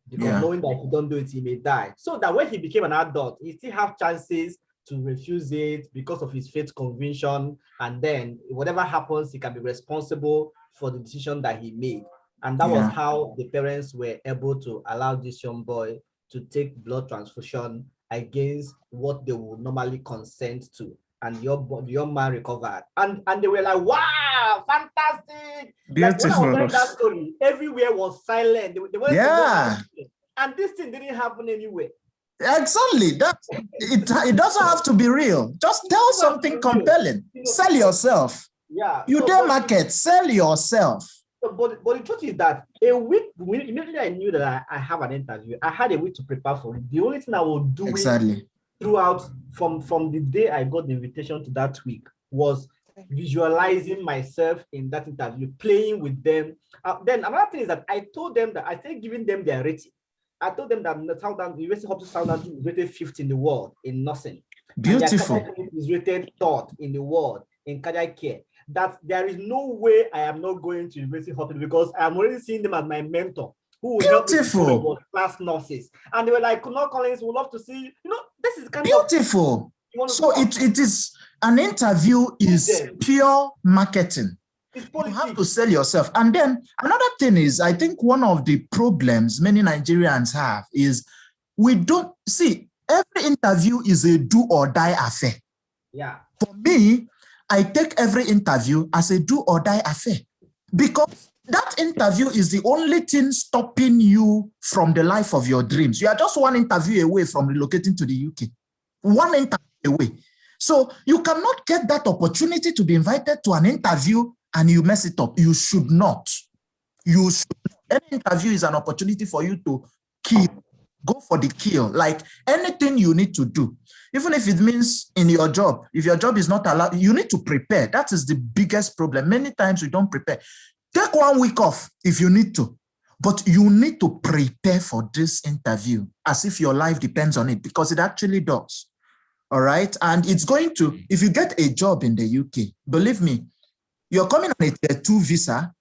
Because knowing that if he don't do it, he may die. So that when he became an adult, he still have chances to refuse it because of his faith conviction, and then whatever happens, he can be responsible for the decision that he made. And that was how the parents were able to allow this young boy to take blood transfusion against what they would normally consent to. And the young man recovered. And they were like, wow, fantastic. Beautiful. Like when I was hearing that story, everywhere was silent. They and this thing didn't happen anywhere. Exactly. It doesn't have to be real. Just tell something compelling. Sell yourself. Yeah. You dare market, sell yourself. But the truth is that a week, immediately I knew that I have an interview, I had a week to prepare for it. The only thing I was doing throughout from the day I got the invitation to that week was visualizing myself in that interview, playing with them. Then another thing is that I told them that I started giving them their rating. I told them that the University of Southampton is rated 5th in the world in nursing. Beautiful. And is rated 3rd in the world in cardiac care. That there is no way I am not going to University Hospital because I'm already seeing them as my mentor who will help me with class nurses. And they were like, "No, Collins, we'd love to see you. This is kind of beautiful." So it is an interview is pure marketing. You have to sell yourself. And then another thing is, I think one of the problems many Nigerians have is we don't see every interview is a do or die affair. Yeah. For me, I take every interview as a do or die affair because that interview is the only thing stopping you from the life of your dreams. You are just one interview away from relocating to the UK. One interview away. So you cannot get that opportunity to be invited to an interview and you mess it up. You should not. You should. Any interview is an opportunity for you to kill. Go for the kill. Like anything you need to do. Even if it means in your job, if your job is not allowed, you need to prepare. That is the biggest problem. Many times we don't prepare. Take 1 week off if you need to. But you need to prepare for this interview as if your life depends on it, because it actually does. All right. And it's going to, if you get a job in the UK, believe me, you're coming on a Tier 2 visa,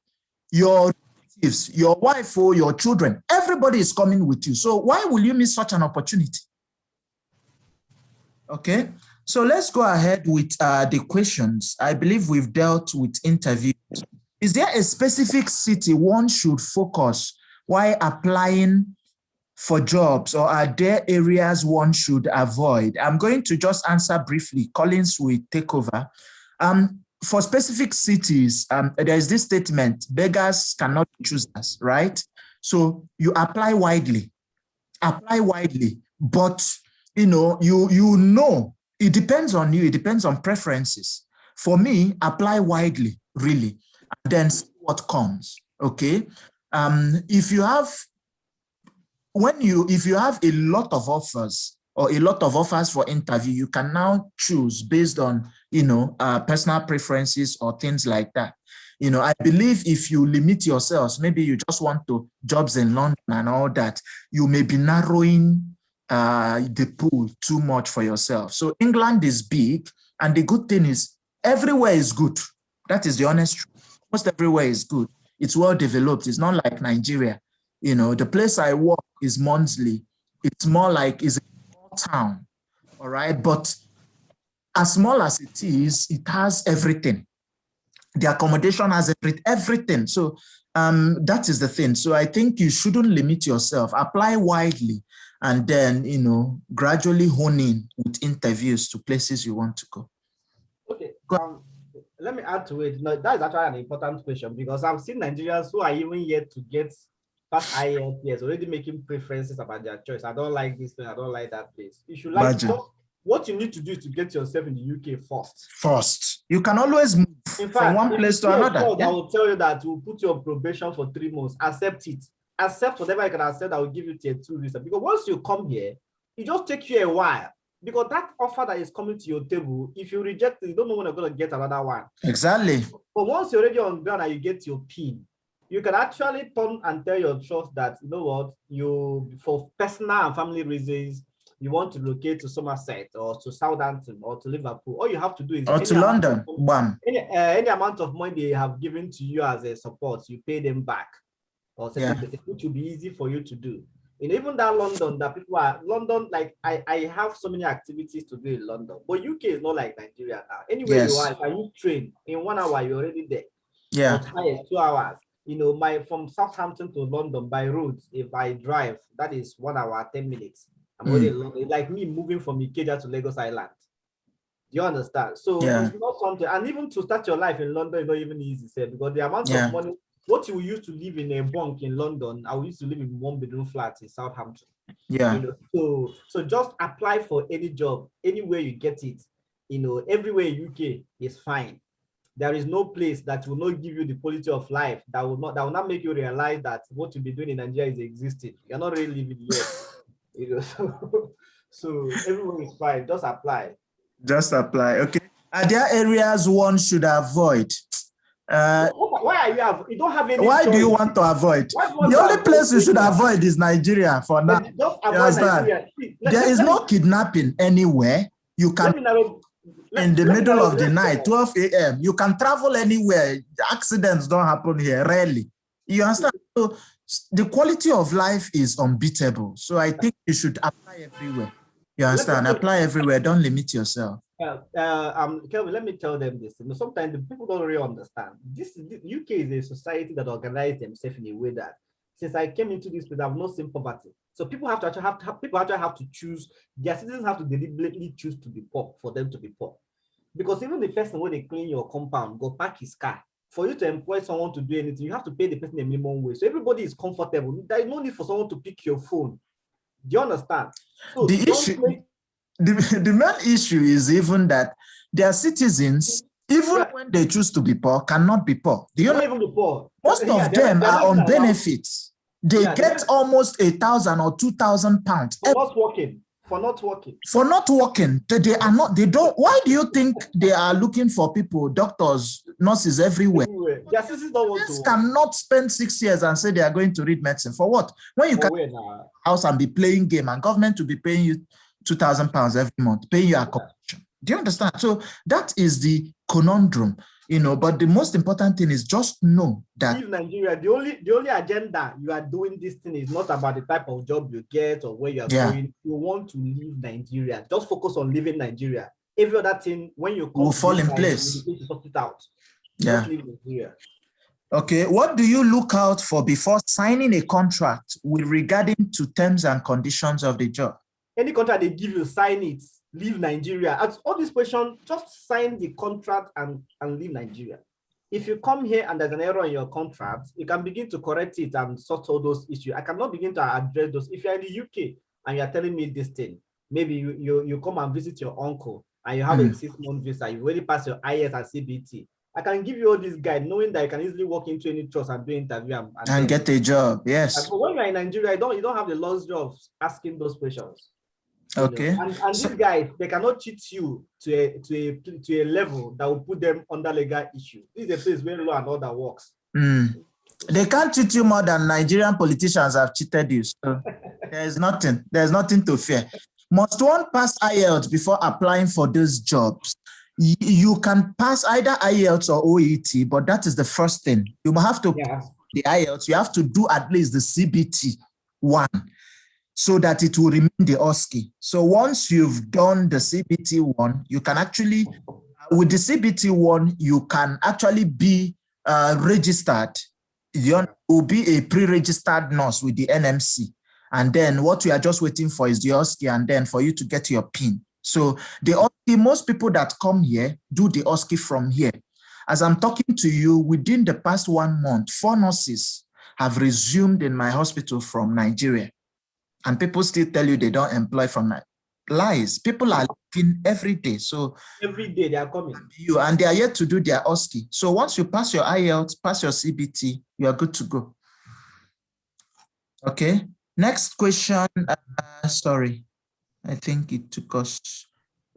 your relatives, your wife or your children, everybody is coming with you. So why will you miss such an opportunity? Okay. So let's go ahead with the questions. I believe we've dealt with interviews. Is there a specific city one should focus while applying for jobs, or are there areas one should avoid? I'm going to just answer briefly. Collins will take over. For specific cities, there is this statement, beggars cannot be choosers, right? So you apply widely, but you know, it depends on you, it depends on preferences. For me, apply widely, really, and then see what comes, okay? If you have a lot of offers or a lot of offers for interview, you can now choose based on, personal preferences or things like that. I believe if you limit yourselves, maybe you just want to jobs in London and all that, you may be narrowing the pool too much for yourself. So England is big, and the good thing is everywhere is good. That is the honest truth. Most everywhere is good. It's well developed. It's not like Nigeria. The place I work is Monsley. It's more like it's a small town, all right? But as small as it is, it has everything. The accommodation has everything. So that is the thing. So I think you shouldn't limit yourself. Apply widely, and then, gradually hone in with interviews to places you want to go. Okay. Let me add to it. No, that is actually an important question, because I've seen Nigerians who are even yet to get past IELTS already making preferences about their choice. I don't like this place. I don't like that place. You should like what you need to do is to get yourself in the UK first. You can always move from one place to another. I will tell you that we'll put you on probation for 3 months. Accept it. Accept whatever you can accept. I will give you Tier 2 visa. Because once you come here, it just takes you a while. Because that offer that is coming to your table, if you reject it, you don't know when you're going to get another one. Exactly. But once you're already on ground and you get your PIN, you can actually turn and tell your trust that, you know what, for personal and family reasons, you want to relocate to Somerset or to Southampton or to Liverpool. All you have to do is, or to London, any amount of money they have given to you as a support, you pay them back, or which will be easy for you to do. Even that London, that people are London, like I have so many activities to do in London, but UK is not like Nigeria now. Anywhere you are, Yes. if I use train in 1 hour, you're already there. Yeah. Or highest 2 hours. My from Southampton to London by road, if I drive, that is 1 hour, 10 minutes. I'm already in London. It's like me moving from Ikeja to Lagos Island. Do you understand? So Yeah. it's not something, and even to start your life in London is not even easy, say, because the amount Yeah. of money, what you used to live in a bunk in London, I used to live in one-bedroom flat in Southampton. Yeah. So just apply for any job, anywhere you get it. Everywhere in UK is fine. There is no place that will not give you the quality of life that will not make you realize that what you'll be doing in Nigeria is existing. You're not really living here. So everyone is fine. Just apply. Just apply. Okay. Are there areas one should avoid? Why are you don't have any Why choice? do you want to avoid? The only place you should avoid is Nigeria for now. Just avoid Nigeria. There is no kidnapping anywhere. You can in the middle of the night, 12 a.m. You can travel anywhere. Accidents don't happen here, rarely. You understand? So the quality of life is unbeatable. So I think you should apply everywhere. You understand? Apply everywhere. Don't limit yourself. Kelvin, let me tell them this. Sometimes the people don't really understand. This UK is a society that organizes themselves in a way that since I came into this place, I've not seen poverty. So people have to choose. Their citizens have to deliberately choose to be poor for them to be poor. Because even the person when they clean your compound, go park his car. For you to employ someone to do anything, you have to pay the person a minimum wage. So everybody is comfortable. There is no need for someone to pick your phone. Do you understand? So the main issue is even that their citizens, even when they choose to be poor, cannot be poor. Do you know? Even be poor. Most of them are on benefits. They get almost 1,000 or 2,000 pounds for not working. For not working, they are not. They don't. Why do you think they are looking for people, doctors, nurses everywhere? Their citizens don't want to. Cannot spend 6 years and say they are going to read medicine for what? When you can house and be playing game, and government will be paying you 2,000 pounds every month, paying you accommodation. Do you understand? So that is the conundrum. But the most important thing is just know that leave Nigeria. The only agenda you are doing this thing is not about the type of job you get or where you are going. You want to leave Nigeria. Just focus on leaving Nigeria. Every other thing, when you come, will fall in place. You sort it out. Yeah. Just leave Nigeria. Okay. What do you look out for before signing a contract with regarding to terms and conditions of the job? Any contract they give you, sign it. Leave Nigeria. At all these questions, just sign the contract and leave Nigeria. If you come here and there's an error in your contract, you can begin to correct it and sort all those issues. I cannot begin to address those. If you're in the UK and you're telling me this thing, maybe you come and visit your uncle and you have a 6-month visa, you already passed your IS and CBT. I can give you all this guide, knowing that you can easily walk into any trust and do an interview and get a job. Yes. But when you're in Nigeria, you don't have the luxury of asking those questions. Okay. And these guys, they cannot cheat you to a level that will put them under legal issue. This is a place where law and order works. They can't cheat you more than Nigerian politicians have cheated you. So there's nothing to fear. Must one pass IELTS before applying for those jobs? You can pass either IELTS or OET, but that is the first thing. You have to pass the IELTS. You have to do at least the CBT 1. So that it will remain the OSCE. So once you've done the CBT 1, you can actually, with the CBT 1, you can actually be registered. You will be a pre-registered nurse with the NMC. And then what we are just waiting for is the OSCE, and then for you to get your PIN. So the OSCE, most people that come here do the OSCE from here. As I'm talking to you, within the past 1 month, 4 nurses have resumed in my hospital from Nigeria. And people still tell you they don't employ from that. Lies. People are looking every day. So every day they are coming. And they are yet to do their OSCE. So once you pass your IELTS, pass your CBT, you are good to go. Okay. Next question. Sorry. I think it took us.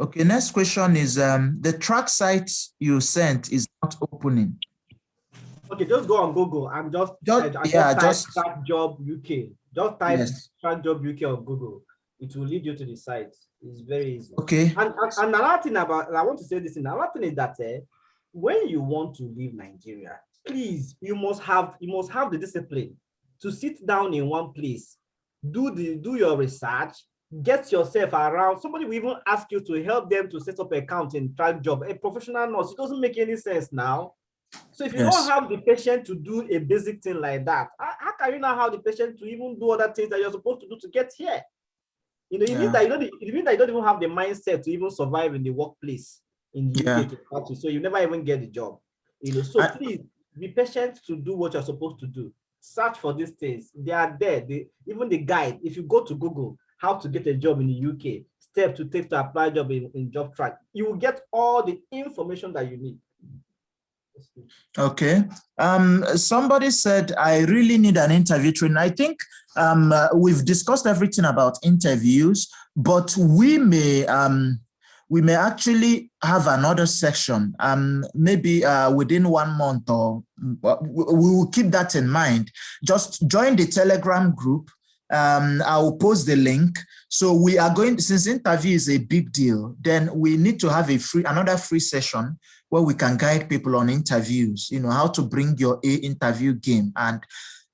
Okay. Next question is the track site you sent is not opening. Okay, just go on Google and just type job UK. Just type track job UK on Google. It will lead you to the site. It's very easy. Okay. And another thing I want to say this. Another thing is that when you want to leave Nigeria, please, you must have the discipline to sit down in one place, do your research, get yourself around. Somebody will even ask you to help them to set up an account in track job. A professional nurse, it doesn't make any sense now. So if you don't have the patient to do a basic thing like that, how can you now have the patient to even do other things that you're supposed to do to get here? You know, it means that you don't even have the mindset to even survive in the workplace in the UK to start with. So you never even get the job. You know, so please be patient to do what you're supposed to do. Search for these things. They are there. Even the guide, if you go to Google, how to get a job in the UK, step to take to apply job in job track, you will get all the information that you need. Okay. Somebody said, I really need an interview training. I think we've discussed everything about interviews, but we may actually have another section, maybe within 1 month, or we will keep that in mind. Just join the Telegram group. I will post the link. So we are going, since interview is a big deal, then we need to have another free session where we can guide people on interviews, you know, how to bring your interview game. And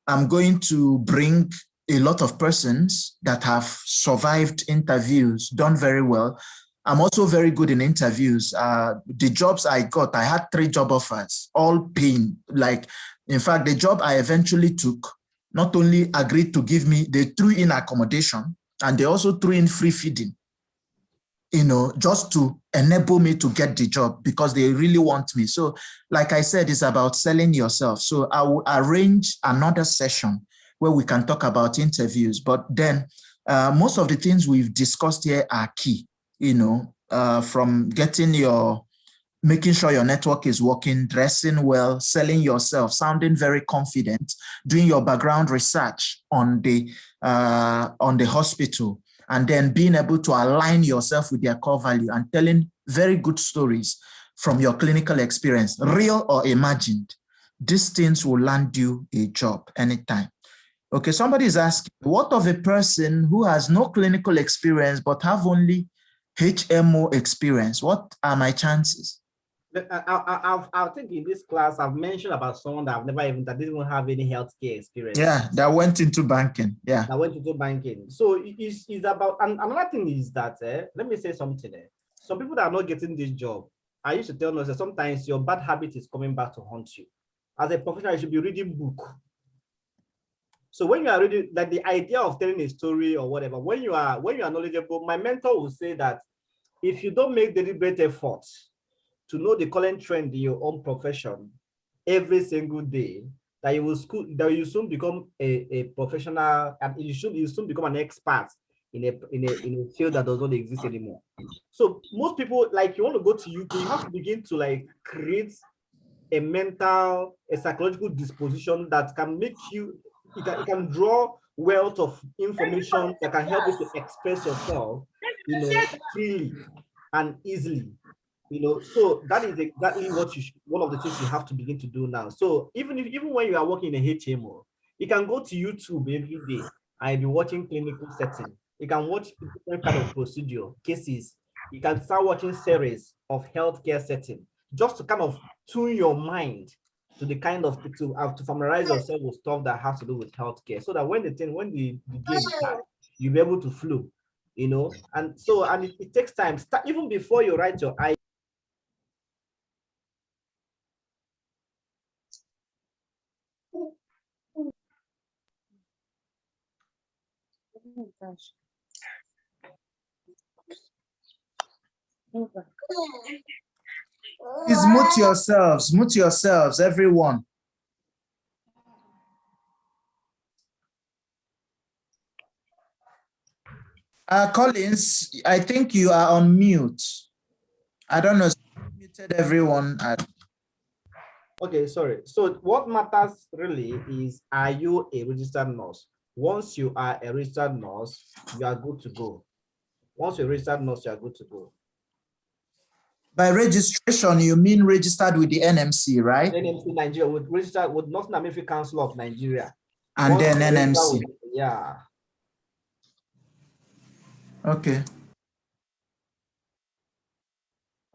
I'm going to bring a lot of persons that have survived interviews, done very well. I'm also very good in interviews. The jobs I got, I had 3 job offers, all paying. Like, in fact, the job I eventually took, not only agreed to give me, they threw in accommodation, and they also threw in free feeding, you know, just to enable me to get the job because they really want me. So like I said, it's about selling yourself. So I will arrange another session where we can talk about interviews. But then most of the things we've discussed here are key, you know, from making sure your network is working, dressing well, selling yourself, sounding very confident, doing your background research on the hospital, and then being able to align yourself with their core value and telling very good stories from your clinical experience, real or imagined. These things will land you a job anytime. Okay, somebody is asking, what of a person who has no clinical experience but have only HMO experience? What are my chances? I think in this class, I've mentioned about someone that that didn't even have any healthcare experience. Yeah, that went into banking. Yeah. That went into banking. So it's about, and another thing is that, let me say something. Some people that are not getting this job, I used to tell them that sometimes your bad habit is coming back to haunt you. As a professional, you should be reading book. So when you are reading, like the idea of telling a story or whatever, when you are knowledgeable, my mentor will say that if you don't make deliberate efforts to know the current trend in your own profession every single day, that you will soon become a professional, and you soon become an expert in a field that does not exist anymore. So most people, like, you want to go to UK, you have to begin to like create a psychological disposition that can make you, it can draw wealth of information that can help you to express yourself, you know, freely and easily. You know, so that is exactly what one of the things you have to begin to do now. So even when you are working in a HMO, you can go to YouTube every day and be watching clinical setting. You can watch different kind of procedure cases. You can start watching series of healthcare setting just to kind of tune your mind to the kind of to familiarize yourself with stuff that has to do with healthcare, so that when the game starts, you'll be able to flow. You know, and it takes time. Even before you write your Please mute yourselves, everyone. Collins, I think you are on mute. I don't know, muted everyone. Okay, sorry. So what matters really is, are you a registered nurse? Once you are a registered nurse, you are good to go. Once you're a registered nurse, you are good to go. By registration, you mean registered with the NMC, right? NMC Nigeria, registered with Northern American Council of Nigeria. And then NMC. Yeah. Okay.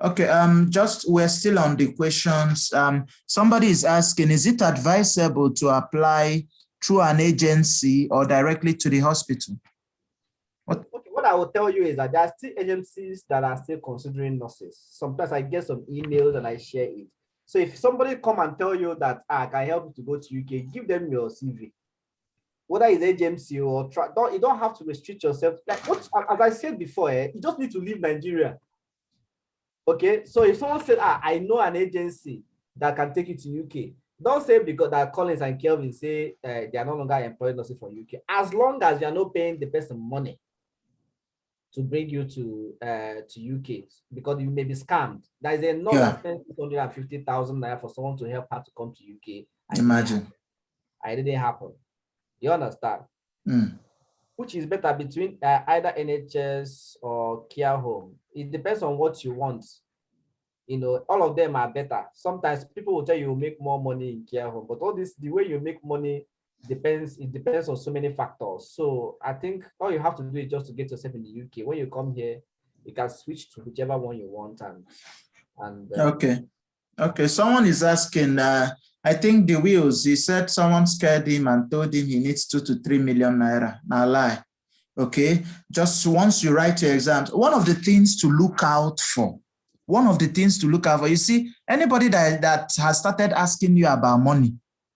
Okay, we're still on the questions. Somebody is asking, is it advisable to apply through an agency or directly to the hospital? Okay, what I will tell you is that there are still agencies that are still considering nurses. Sometimes I get some emails and I share it. So if somebody come and tell you that I can help you to go to UK, give them your CV. Whether it's agency or you don't have to restrict yourself. Like what, as I said before, you just need to leave Nigeria. Okay, so if someone said, I know an agency that can take you to UK, don't say because that Collins and Kelvin say they are no longer employed nurses for UK. As long as you are not paying the person money to bring you to UK, because you may be scammed. There is a nurse that spent 650,000 naira for someone to help her to come to UK. Imagine. It didn't happen. You understand? Which is better between either NHS or care home? It depends on what you want. You know, all of them are better. Sometimes people will tell you make more money in care home, but all this, the way you make money depends on so many factors. So I think all you have to do is just to get yourself in the UK. When you come here, you can switch to whichever one you want. Okay. Someone is asking, I think the Wheels, he said someone scared him and told him he needs 2 to 3 million naira. Now lie. Okay, just once you write your exams, one of the things to look out for, you see, anybody that has started asking you about money,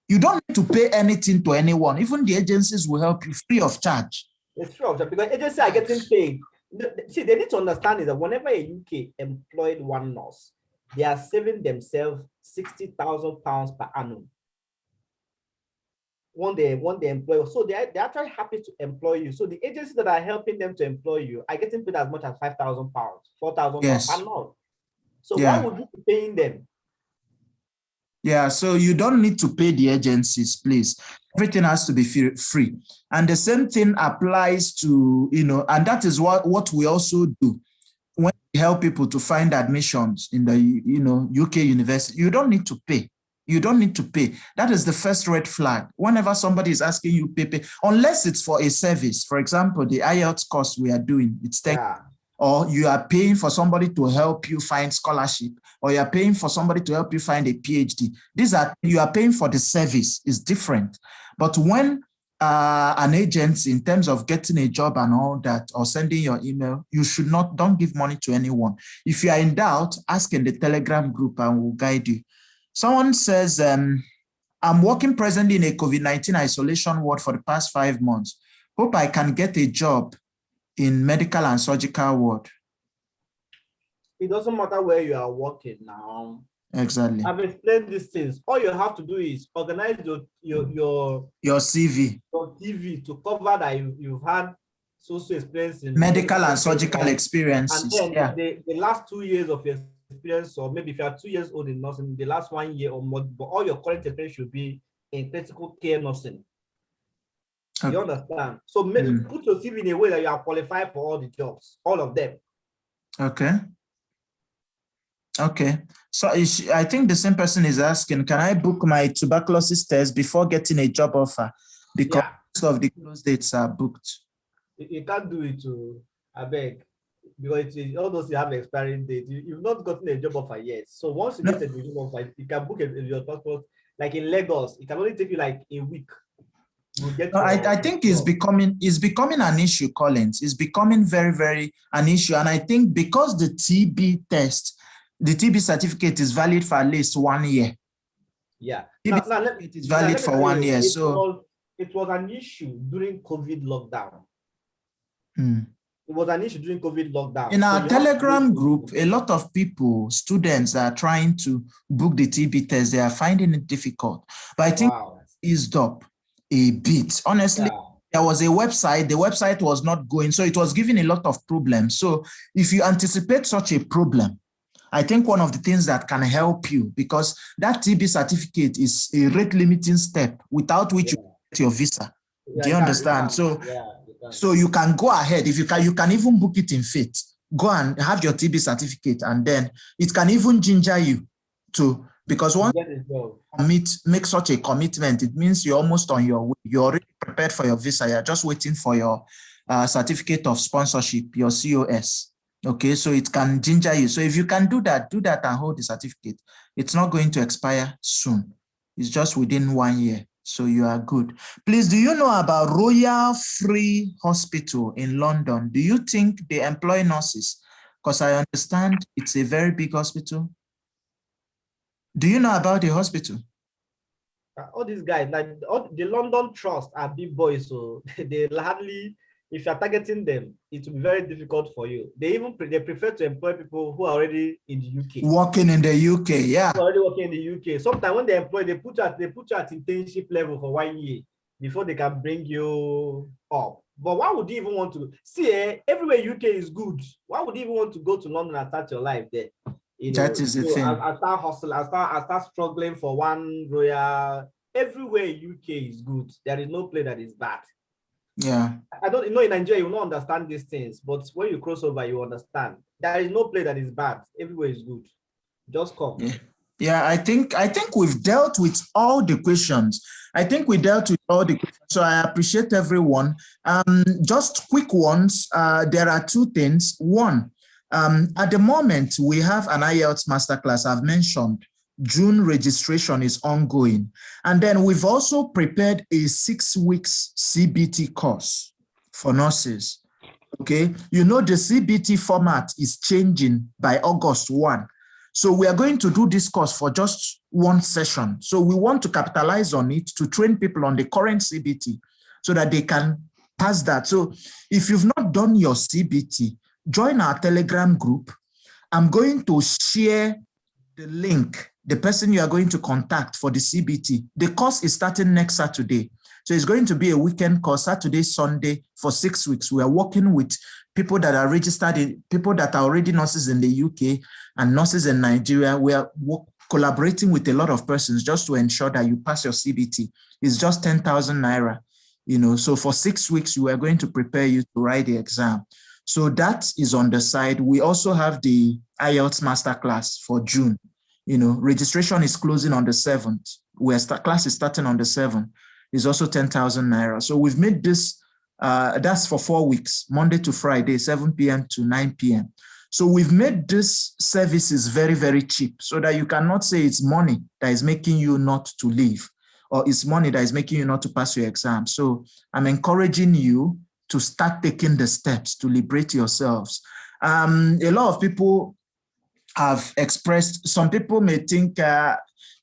you don't need to pay anything to anyone. Even the agencies will help you free of charge. It's free of charge because agencies are getting paid. See, they need to understand is that whenever a UK employed one nurse, they are saving themselves £60,000 per annum. When they employ, so they're actually happy to employ you. So the agencies that are helping them to employ you are getting paid as much as £5,000, £4,000 per month. So why would you be paying them? Yeah, so you don't need to pay the agencies, please. Everything has to be free. And the same thing applies to, and that is what we also do. When we help people to find admissions in the, UK university, you don't need to pay. You don't need to pay. That is the first red flag. Whenever somebody is asking you pay, unless it's for a service. For example, the IELTS course we are doing, it's or you are paying for somebody to help you find scholarship, or you are paying for somebody to help you find a PhD. You are paying for the service, is different. But when an agency, in terms of getting a job and all that, or sending your email, don't give money to anyone. If you are in doubt, ask in the Telegram group and we'll guide you. Someone says, I'm working presently in a COVID-19 isolation ward for the past 5 months. Hope I can get a job in medical and surgical ward. It doesn't matter where you are working now. Exactly. I've explained these things. All you have to do is organize your CV. Your CV to cover that you've had social experience in medical and surgical experiences. And then the last 2 years of your experience, or maybe if you are 2 years old in nursing, the last 1 year or more, but all your current experience should be in critical care nursing. Okay. You understand? So put your CV in a way that you are qualified for all the jobs, all of them. Okay. So I think the same person is asking, can I book my tuberculosis test before getting a job offer? Because of the close dates are booked. You can't do it to, I beg, because all those you have expiring date. You've not gotten a job offer yet. So once you get a job offer, you can book your passport. Like in Lagos, it can only take you like a week. I think it's becoming an issue, Collins. It's becoming very, very an issue. And I think because the TB certificate is valid for at least 1 year. Yeah. It is valid for 1 year. It was an issue during COVID lockdown. It was an issue during COVID lockdown. In our Telegram group, a lot of people, students are trying to book the TB test. They are finding it difficult. But I think it's eased up a bit. Honestly, there was a website. The website was not going. So it was giving a lot of problems. So if you anticipate such a problem, I think one of the things that can help you, because that TB certificate is a rate limiting step without which you get your visa. Do you understand? So you can go ahead. If you can even book it in Faith. Go and have your TB certificate, and then it can even ginger you to, because once you make such a commitment, it means you're almost on your way. You're already prepared for your visa. You're just waiting for your certificate of sponsorship, your COS. Okay, so it can ginger you. So if you can do that and hold the certificate. It's not going to expire soon. It's just within 1 year. So you are good. Please, do you know about Royal Free Hospital in London? Do you think they employ nurses? Because I understand it's a very big hospital. Do you know about the hospital? All these guys, like all the London Trust are big boys, so they hardly, if you're targeting them, it will be very difficult for you. They even they prefer to employ people who are already in the UK. Working in the UK, yeah. Who are already working in the UK. Sometimes when they employ, they put you at internship level for 1 year before they can bring you up. But why would you even want to see? Everywhere UK is good. Why would you even want to go to London and start your life there? You know, that is the thing. I start hustling. I start struggling for one royal. Everywhere UK is good. There is no place that is bad. Yeah. I don't know, in Nigeria, you will not understand these things, but when you cross over, you understand. There is no place that is bad. Everywhere is good. Just come. Yeah, I think we've dealt with all the questions. I think we dealt with all the questions. So I appreciate everyone. Just quick ones. There are two things. One, at the moment, we have an IELTS masterclass. I've mentioned June registration is ongoing. And then we've also prepared a 6 weeks CBT course for nurses. Okay, you know the CBT format is changing by August 1. So we are going to do this course for just one session. So we want to capitalize on it to train people on the current CBT so that they can pass that. So if you've not done your CBT, join our Telegram group. I'm going to share the link, the person you are going to contact for the CBT. The course is starting next Saturday. So it's going to be a weekend course, Saturday, Sunday, for 6 weeks. We are working with people that are registered, people that are already nurses in the UK and nurses in Nigeria. We are collaborating with a lot of persons just to ensure that you pass your CBT. It's just 10,000 Naira, you know. So for 6 weeks, we are going to prepare you to write the exam. So that is on the side. We also have the IELTS masterclass for June. You know, registration is closing on the 7th. Class is starting on the 7th. It's also 10,000 Naira. So we've made this, that's for 4 weeks, Monday to Friday, 7 p.m. to 9 p.m. So we've made this services very, very cheap so that you cannot say it's money that is making you not to leave or it's money that is making you not to pass your exam. So I'm encouraging you to start taking the steps to liberate yourselves. A lot of people have expressed, some people may think,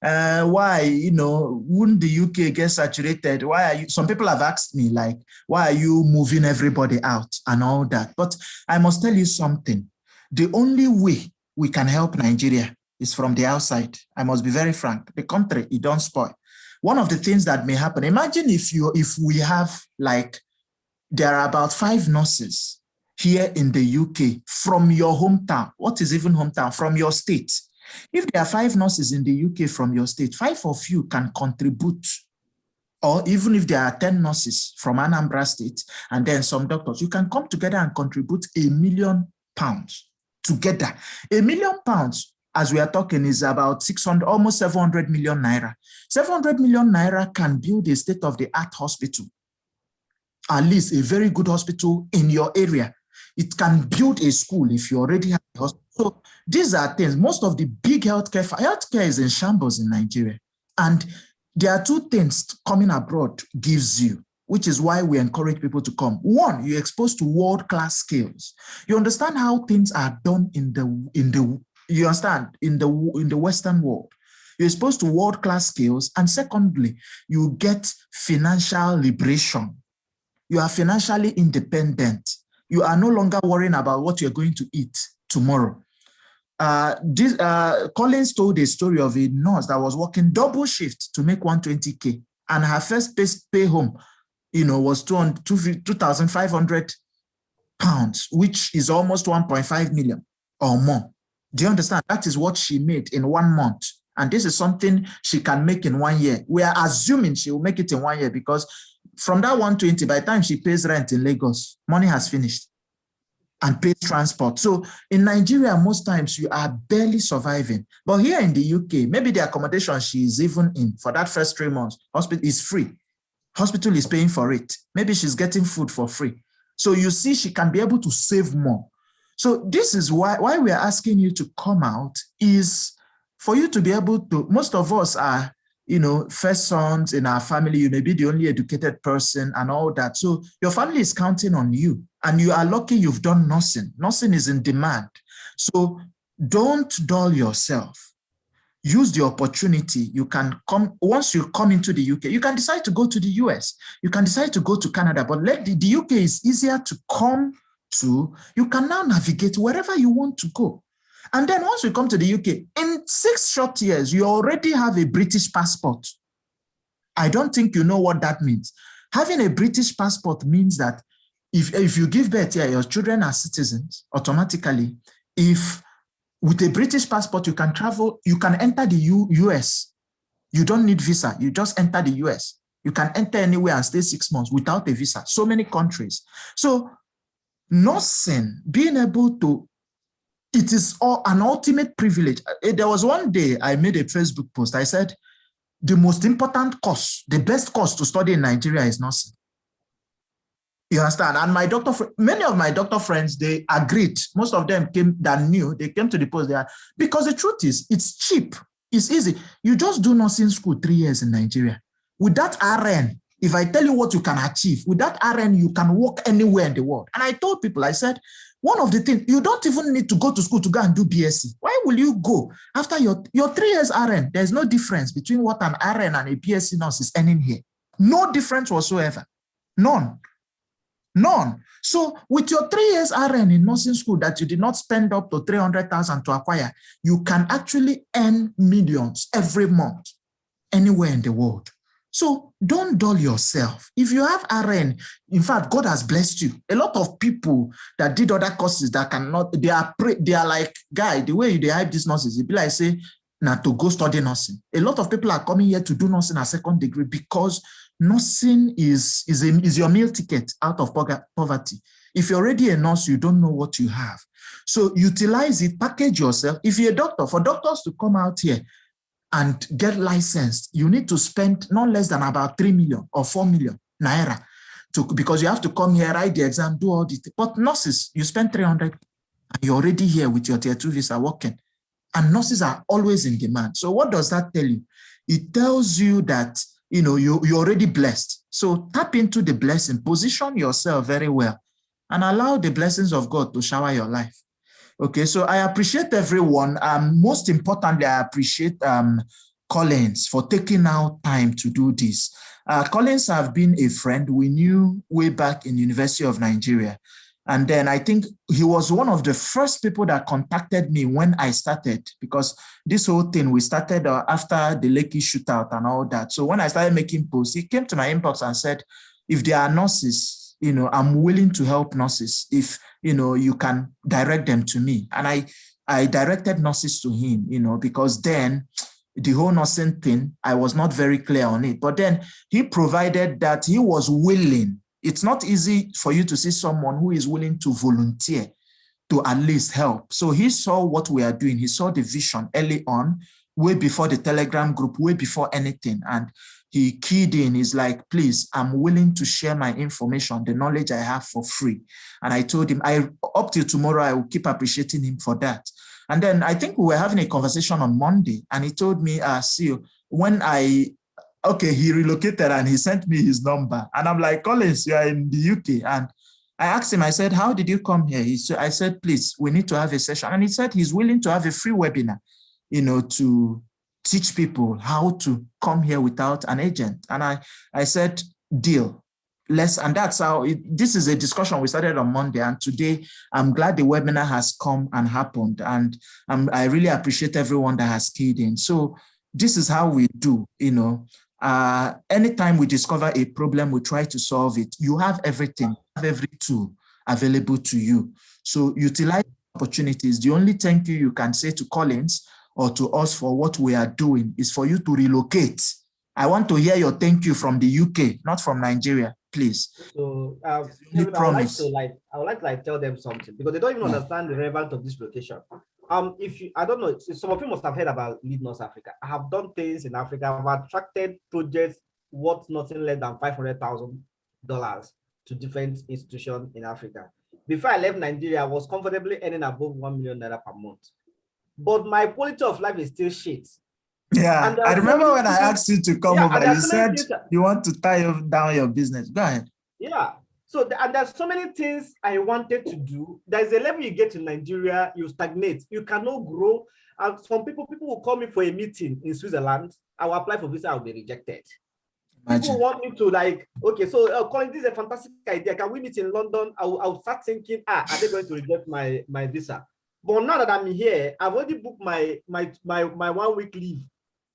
why, you know, wouldn't the UK get saturated? Why are you, some people have asked me, like, why are you moving everybody out and all that? But I must tell you something. The only way we can help Nigeria is from the outside. I must be very frank. The country, it don't spoil. One of the things that may happen, imagine if we have, like, there are about 5 nurses here in the UK from your hometown. What is even hometown? From your state. If there are 5 nurses in the UK from your state, 5 of you can contribute. Or even if there are 10 nurses from Anambra State and then some doctors, you can come together and contribute £1 million together. £1 million, as we are talking, is about 600, almost 700 million Naira. 700 million Naira can build a state-of-the-art hospital, at least a very good hospital in your area. It can build a school if you already have a hospital. So these are things. Most of the big healthcare is in shambles in Nigeria. And there are 2 things coming abroad gives you, which is why we encourage people to come. One, you're exposed to world-class skills. You understand how things are done in the Western world. You're exposed to world-class skills. And secondly, you get financial liberation. You are financially independent. You are no longer worrying about what you're going to eat tomorrow. Collins told a story of a nurse that was working double shift to make 120K, and her first pay home, you know, was 2,500 pounds, which is almost 1.5 million or more. Do you understand? That is what she made in 1 month. And this is something she can make in 1 year. We are assuming she will make it in 1 year because from that 120, by the time she pays rent in Lagos, money has finished and pays transport. So in Nigeria, most times you are barely surviving. But here in the UK, maybe the accommodation she is even in for that first 3 months, hospital is free. Hospital is paying for it. Maybe she's getting food for free. So you see, she can be able to save more. So this is why we are asking you to come out, is for you to be able to, most of us are first sons in our family, you may be the only educated person and all that. So your family is counting on you, and you are lucky you've done nursing. Nursing is in demand. So don't dull yourself. Use the opportunity. You can come, once you come into the UK, you can decide to go to the US. You can decide to go to Canada, but the UK is easier to come to. You can now navigate wherever you want to go. And then once you come to the UK, in 6 short years, you already have a British passport. I don't think you know what that means. Having a British passport means that if you give birth here, your children are citizens automatically. If with a British passport, you can travel, you can enter the US. You don't need visa. You just enter the US. You can enter anywhere and stay 6 months without a visa. So many countries. So nursing, being able to, it is an ultimate privilege. There was one day I made a Facebook post. I said, the most important course, the best course to study in Nigeria is nursing. You understand? And many of my doctor friends, they agreed. Most of them they came to the post there because the truth is, it's cheap, it's easy. You just do nursing school 3 years in Nigeria. With that RN, if I tell you what you can achieve, with that RN, you can work anywhere in the world. And I told people, I said, one of the things, you don't even need to go to school to go and do BSc. Why will you go after your 3 years RN? There's no difference between what an RN and a BSc nurse is earning here. No difference whatsoever. None. So with your 3 years RN in nursing school that you did not spend up to 300,000 to acquire, you can actually earn millions every month anywhere in the world. So don't dull yourself. If you have RN, in fact, God has blessed you. A lot of people that did other courses that cannot, they are like, guy, the way they hype these nurses, it be like say, now to go study nursing. A lot of people are coming here to do nursing at second degree because nursing is your meal ticket out of poverty. If you're already a nurse, you don't know what you have. So utilize it, package yourself. If you're a doctor, for doctors to come out here and get licensed, you need to spend not less than about 3 million or 4 million naira because you have to come here, write the exam, do all the things. But nurses, you spend 300 and you're already here with your tier 2 visa working. And nurses are always in demand. So what does that tell you? It tells you that you're already blessed. So tap into the blessing, position yourself very well, and allow the blessings of God to shower your life. Okay, so I appreciate everyone. Most importantly, I appreciate Collins for taking out time to do this. Collins have been a friend we knew way back in University of Nigeria. And then I think he was one of the first people that contacted me when I started, because this whole thing, we started after the Lekki shootout and all that. So when I started making posts, he came to my inbox and said, if there are nurses, I'm willing to help nurses. If, you can direct them to me. And I directed nurses to him, because then the whole nursing thing, I was not very clear on it. But then he provided that he was willing. It's not easy for you to see someone who is willing to volunteer to at least help. So he saw what we are doing. He saw the vision early on, way before the Telegram group, way before anything. And he keyed in. He's like, please, I'm willing to share my information, the knowledge I have for free. And I told him, up till tomorrow, I will keep appreciating him for that. And then I think we were having a conversation on Monday, and he told me, see you, he relocated and he sent me his number. And I'm like, Collins, you are in the UK. And I asked him, I said, how did you come here? I said, please, we need to have a session. And he said he's willing to have a free webinar, to teach people how to come here without an agent. And I said, deal. And that's how this is a discussion we started on Monday. And today, I'm glad the webinar has come and happened. And I really appreciate everyone that has keyed in. So this is how we do, anytime we discover a problem, we try to solve it. You have everything, every tool available to you. So utilize opportunities. The only thank you can say to Collins or to us for what we are doing is for you to relocate. I want to hear your thank you from the UK, not from Nigeria, please. So Kevin, I would like to tell them something, because they don't even understand the relevance of this location. I don't know, some of you must have heard about Lead North Africa. I have done things in Africa. I've attracted projects worth nothing less than $500,000 to different institutions in Africa. Before I left Nigeria, I was comfortably earning above 1 million naira per month. But my quality of life is still shit. Yeah, And there I are so remember many when I things, asked you to come yeah, over, and there you are so many said things you want to tie down your business. Go ahead. yeah. So and there's so many things I wanted to do. There's a level you get in Nigeria, you stagnate, you cannot grow. And some people will call me for a meeting in Switzerland. I will apply for visa, I'll be rejected. Imagine. People want me to like, okay, so Colin, this is a fantastic idea. Can we meet in London? I'll start thinking, are they going to reject my visa? But now that I'm here, I've already booked my 1 week leave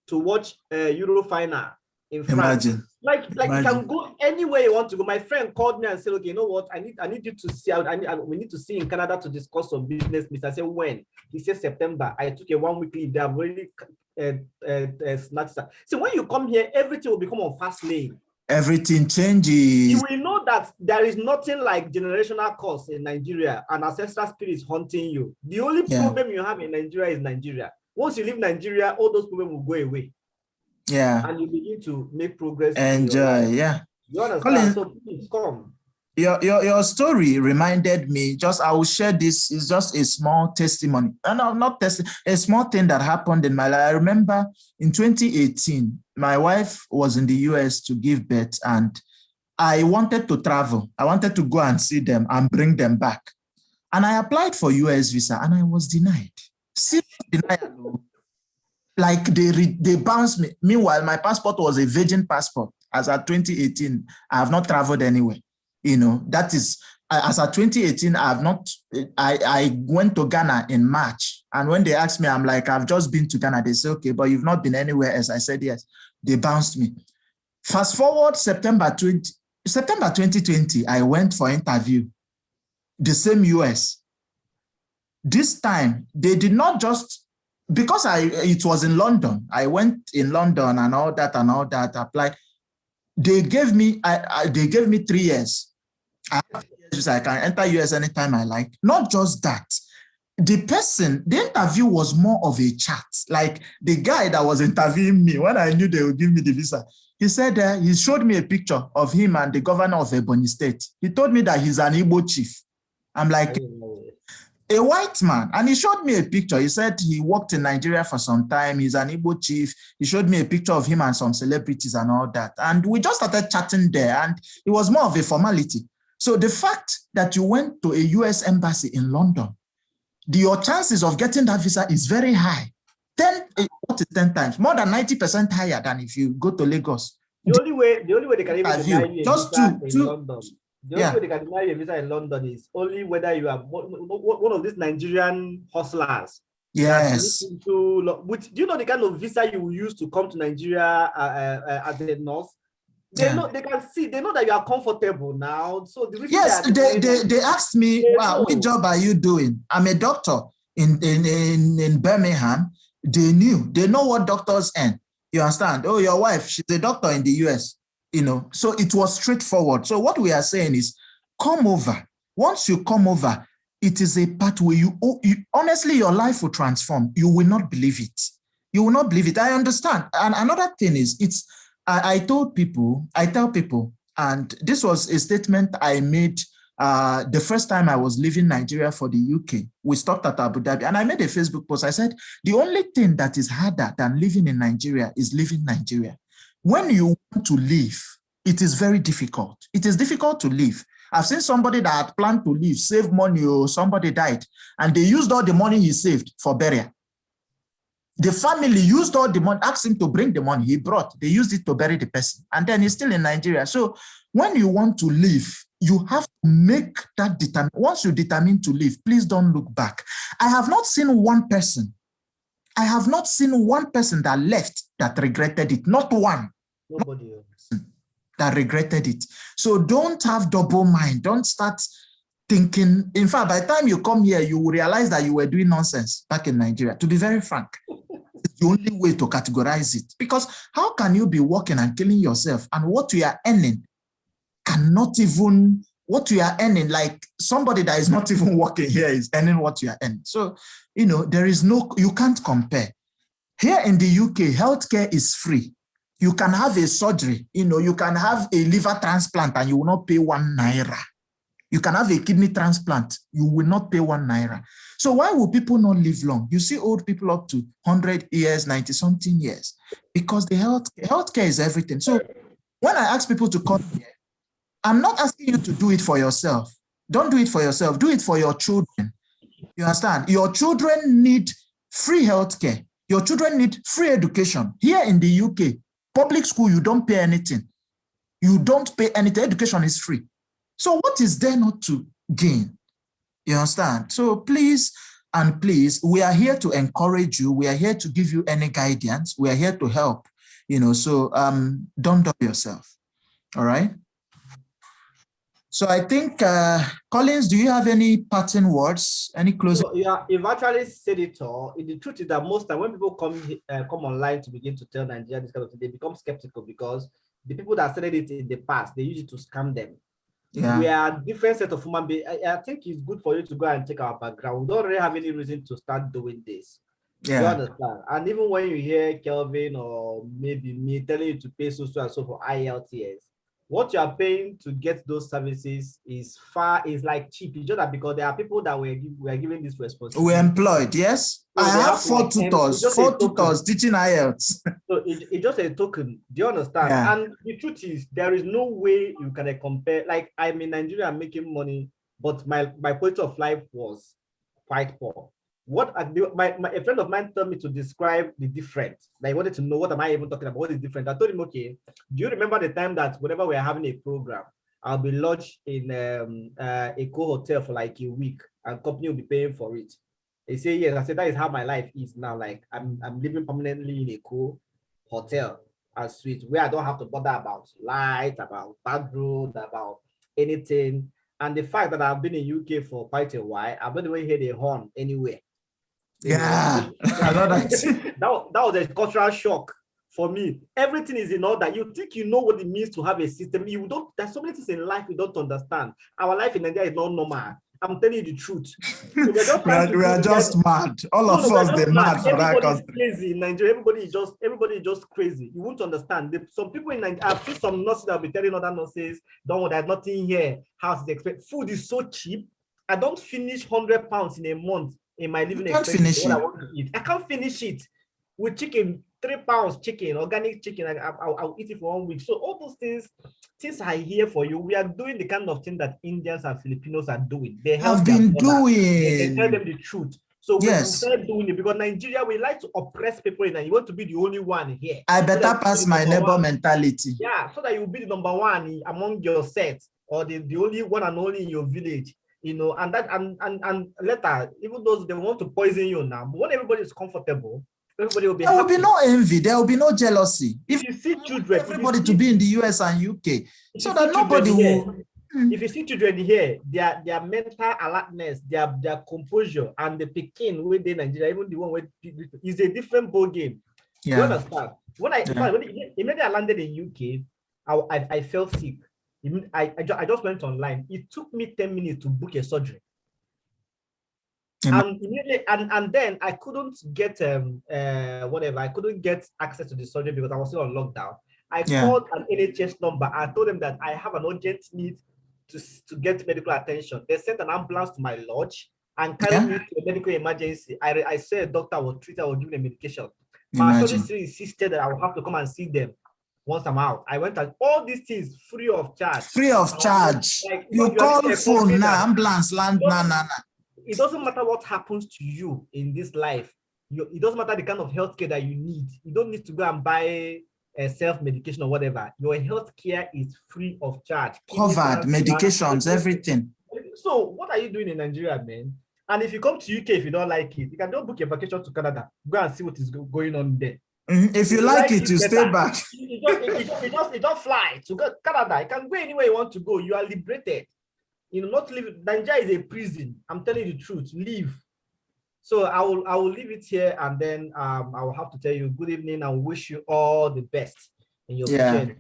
to watch Euro final in France. Imagine. Like you Imagine. can go anywhere you want to go. My friend called me and said, okay, you know what? I need you to see out. We need to see in Canada to discuss some business. I said, when? He said September. I took a 1 week leave. They have already snatched that. So when you come here, everything will become on fast lane. Everything changes. You will know that there is nothing like generational curse in Nigeria and ancestral spirit is haunting you. The only problem you have in Nigeria is Nigeria. Once you leave Nigeria, all those problems will go away. Yeah. And you begin to make progress. Enjoy. Yeah. You understand? Colin, so please come. Your story reminded me, I will share this, it's just a small testimony. No, not testimony, a small thing that happened in my life. I remember in 2018, my wife was in the US to give birth and I wanted to travel. I wanted to go and see them and bring them back. And I applied for US visa and I was denied. Serious denial. Like they bounced me. Meanwhile, my passport was a virgin passport. As at 2018, I have not traveled anywhere. You know, that is, as at 2018, I went to Ghana in March. And when they asked me, I'm like, I've just been to Ghana. They say, okay, but you've not been anywhere else. I said, yes. They bounced me. Fast forward September 2020, I went for interview, the same US. This time, they did not just, because it was in London. I went in London and all that, applied. They gave me 3 years. I can enter US anytime I like. Not just that. The interview was more of a chat. Like the guy that was interviewing me, when I knew they would give me the visa, he said he showed me a picture of him and the governor of Ebonyi State. He told me that he's an Igbo chief. I'm like, a white man. And he showed me a picture. He said he worked in Nigeria for some time. He's an Igbo chief. He showed me a picture of him and some celebrities and all that. And we just started chatting there. And it was more of a formality. So the fact that you went to a US embassy in London, your chances of getting that visa is very high. 10 times, more than 90% higher than if you go to Lagos. The only way they can even deny you a visa in London. The only way they can deny you a visa in London is only whether you are one of these Nigerian hustlers. Yes. Do you know the kind of visa you will use to come to Nigeria as a nurse? They know, they can see, they know that you are comfortable now. So the reason they asked me, wow, what job are you doing? I'm a doctor in Birmingham. They know what doctors earn. You understand? Oh, your wife, she's a doctor in the US, you know. So it was straightforward. So what we are saying is, come over. Once you come over, it is a pathway. You honestly, your life will transform. You will not believe it. You will not believe it. I understand. And another thing is, I tell people, and this was a statement I made the first time I was leaving Nigeria for the UK. We stopped at Abu Dhabi, and I made a Facebook post. I said, the only thing that is harder than living in Nigeria is leaving Nigeria. When you want to leave, it is very difficult. It is difficult to leave. I've seen somebody that had planned to leave, save money, or somebody died, and they used all the money he saved for burial. The family used all the money, asked him to bring the money he brought. They used it to bury the person. And then he's still in Nigeria. So when you want to leave, you have to make that determination. Once you determine to leave, please don't look back. I have not seen one person that left that regretted it. Not one. Nobody else. That regretted it. So don't have double mind. Don't start thinking. In fact, by the time you come here, you will realize that you were doing nonsense back in Nigeria. To be very frank, it's the only way to categorize it. Because how can you be working and killing yourself, and what you are earning cannot even, what you are earning, like somebody that is not even working here is earning what you are earning. So, you know, there is no, you can't compare. Here in the UK, healthcare is free. You can have a surgery, you know, you can have a liver transplant and you will not pay 1 naira. You can have a kidney transplant. You will not pay 1 naira. So why will people not live long? You see old people up to 100 years, 90-something years, because the healthcare is everything. So when I ask people to come here, I'm not asking you to do it for yourself. Don't do it for yourself. Do it for your children. You understand? Your children need free healthcare. Your children need free education. Here in the UK, public school, you don't pay anything. You don't pay anything. Education is free. So what is there not to gain? You understand? So please and please, we are here to encourage you. We are here to give you any guidance. We are here to help. So don't doubt yourself. All right? So I think, Collins, do you have any parting words? Any closing? So, yeah, you've actually said it all. The truth is that most time when people come online to begin to tell Nigeria this kind of thing, they become skeptical because the people that said it in the past, they use it to scam them. Yeah. We are different set of human beings. I think it's good for you to go and check our background. We don't really have any reason to start doing this. Yeah. You understand? And even when you hear Kelvin or maybe me telling you to pay so and so for IELTS, what you are paying to get those services is like cheap. It's just that because there are people that we're giving this responsibility. We're employed, yes. So I have 4 tutors teaching IELTS. So it's just a token. Do you understand? Yeah. And the truth is, there is no way you can compare. Like, I'm in Nigeria, I'm making money, but my quality of life was quite poor. What a friend of mine told me to describe the difference. They wanted to know what am I even talking about? What is different? I told him, okay, do you remember the time that whenever we're having a program, I'll be lodged in a co-hotel for like a week and company will be paying for it? They say yes. I said that is how my life is now. Like I'm living permanently in a co-hotel and suite where I don't have to bother about light, about bad road, about anything. And the fact that I've been in UK for quite a while, I've not even heard a horn anywhere. Yeah, I know that. that was a cultural shock for me. Everything is in order. You think you know what it means to have a system. You don't. There's so many things in life you don't understand. Our life in Nigeria is not normal. I'm telling you the truth. So we are just mad. All of us, they're mad for that country. Crazy in Nigeria. Everybody is just crazy. You won't understand. Some people in Nigeria, I've seen some nurses that will be telling other nurses, don't worry, there's nothing here. House is expensive. Food is so cheap. I don't finish £100 in a month in my living expenses. I want to eat. I can't finish it with chicken. £3 chicken, organic chicken. I'll eat it for 1 week. So all those things are here for you. We are doing the kind of thing that Indians and Filipinos are doing. They have been doing. They tell them the truth. So we start doing it because Nigeria, we like to oppress people and you want to be the only one here. I better pass my neighbor mentality. Yeah, so that you will be the number one among your set or the only one and only in your village. And that and later, even those they want to poison you now, but when everybody is comfortable, everybody will be there happy. Will be no envy, there will be no jealousy. If you see children, everybody to be in the US and UK, so that nobody will. If you see children here, their mental alertness, their composure, and the Peking where they Nigeria, even the one where is a different ball game. Yeah. You understand? When immediately I landed in UK, I felt sick. I just went online. It took me 10 minutes to book a surgery. And immediately, and then I couldn't get I couldn't get access to the surgery because I was still on lockdown. I called an NHS number. I told them that I have an urgent need to get medical attention. They sent an ambulance to my lodge and carried me to a medical emergency. I said a doctor will treat her or give me medication. My surgery insisted that I would have to come and see them once I'm out. I went and all these things free of charge. Free of charge. Like, you call phone now, ambulance land, It doesn't matter what happens to you in this life. It doesn't matter the kind of healthcare that you need. You don't need to go and buy a self-medication or whatever. Your healthcare is free of charge. Covered, medications, everything. So what are you doing in Nigeria, man? And if you come to UK, if you don't like it, you can just book a vacation to Canada. Go and see what is going on there. If you like it, you stay back. You just fly to Canada. You can go anywhere you want to go. You are liberated. Not live. Nigeria is a prison. I'm telling you the truth. Leave. So I will leave it here, and then I will have to tell you good evening and wish you all the best in your future.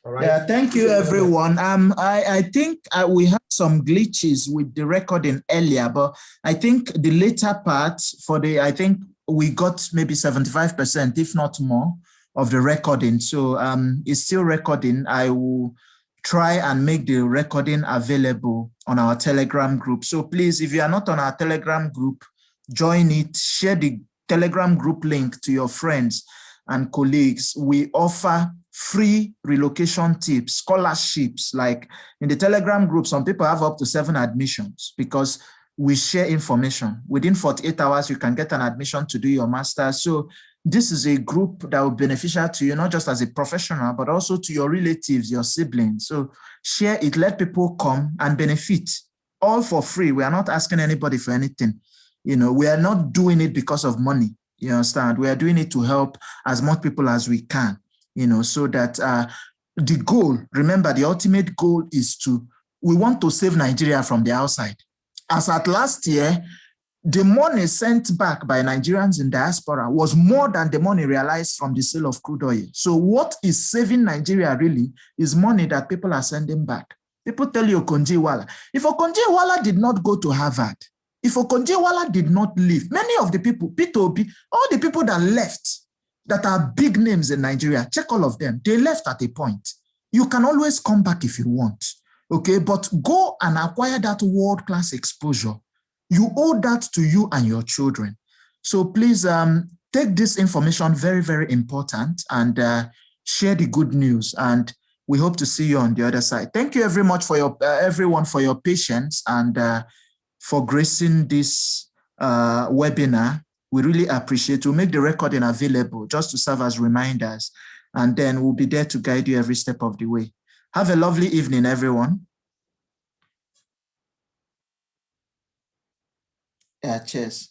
All right. Yeah. Thank you, everyone. I think we had some glitches with the recording earlier, but I think the later part I think we got maybe 75%, if not more, of the recording. So it's still recording. I will try and make the recording available on our Telegram group. So please, if you are not on our Telegram group, join it, share the Telegram group link to your friends and colleagues. We offer free relocation tips, scholarships. Like in the Telegram group, some people have up to 7 admissions because we share information. Within 48 hours, you can get an admission to do your master's. So this is a group that will be beneficial to you, not just as a professional, but also to your relatives, your siblings. So share it, let people come and benefit, all for free. We are not asking anybody for anything. You know, we are not doing it because of money. You understand? We are doing it to help as much people as we can, you know, so that the goal, remember, the ultimate goal is we want to save Nigeria from the outside. As at last year, the money sent back by Nigerians in diaspora was more than the money realized from the sale of crude oil. So what is saving Nigeria really is money that people are sending back. People tell you Okonjo-Iweala. If Okonjo-Iweala did not go to Harvard, if Okonjo-Iweala did not leave, many of the people, Peter Obi, all the people that left, that are big names in Nigeria, check all of them, they left at a point. You can always come back if you want, okay? But go and acquire that world-class exposure. You owe that to you and your children. So please take this information, very, very important, and share the good news. And we hope to see you on the other side. Thank you very much for everyone for your patience and for gracing this webinar. We really appreciate it. We'll make the recording available just to serve as reminders, and then we'll be there to guide you every step of the way. Have a lovely evening, everyone. Yeah, cheers.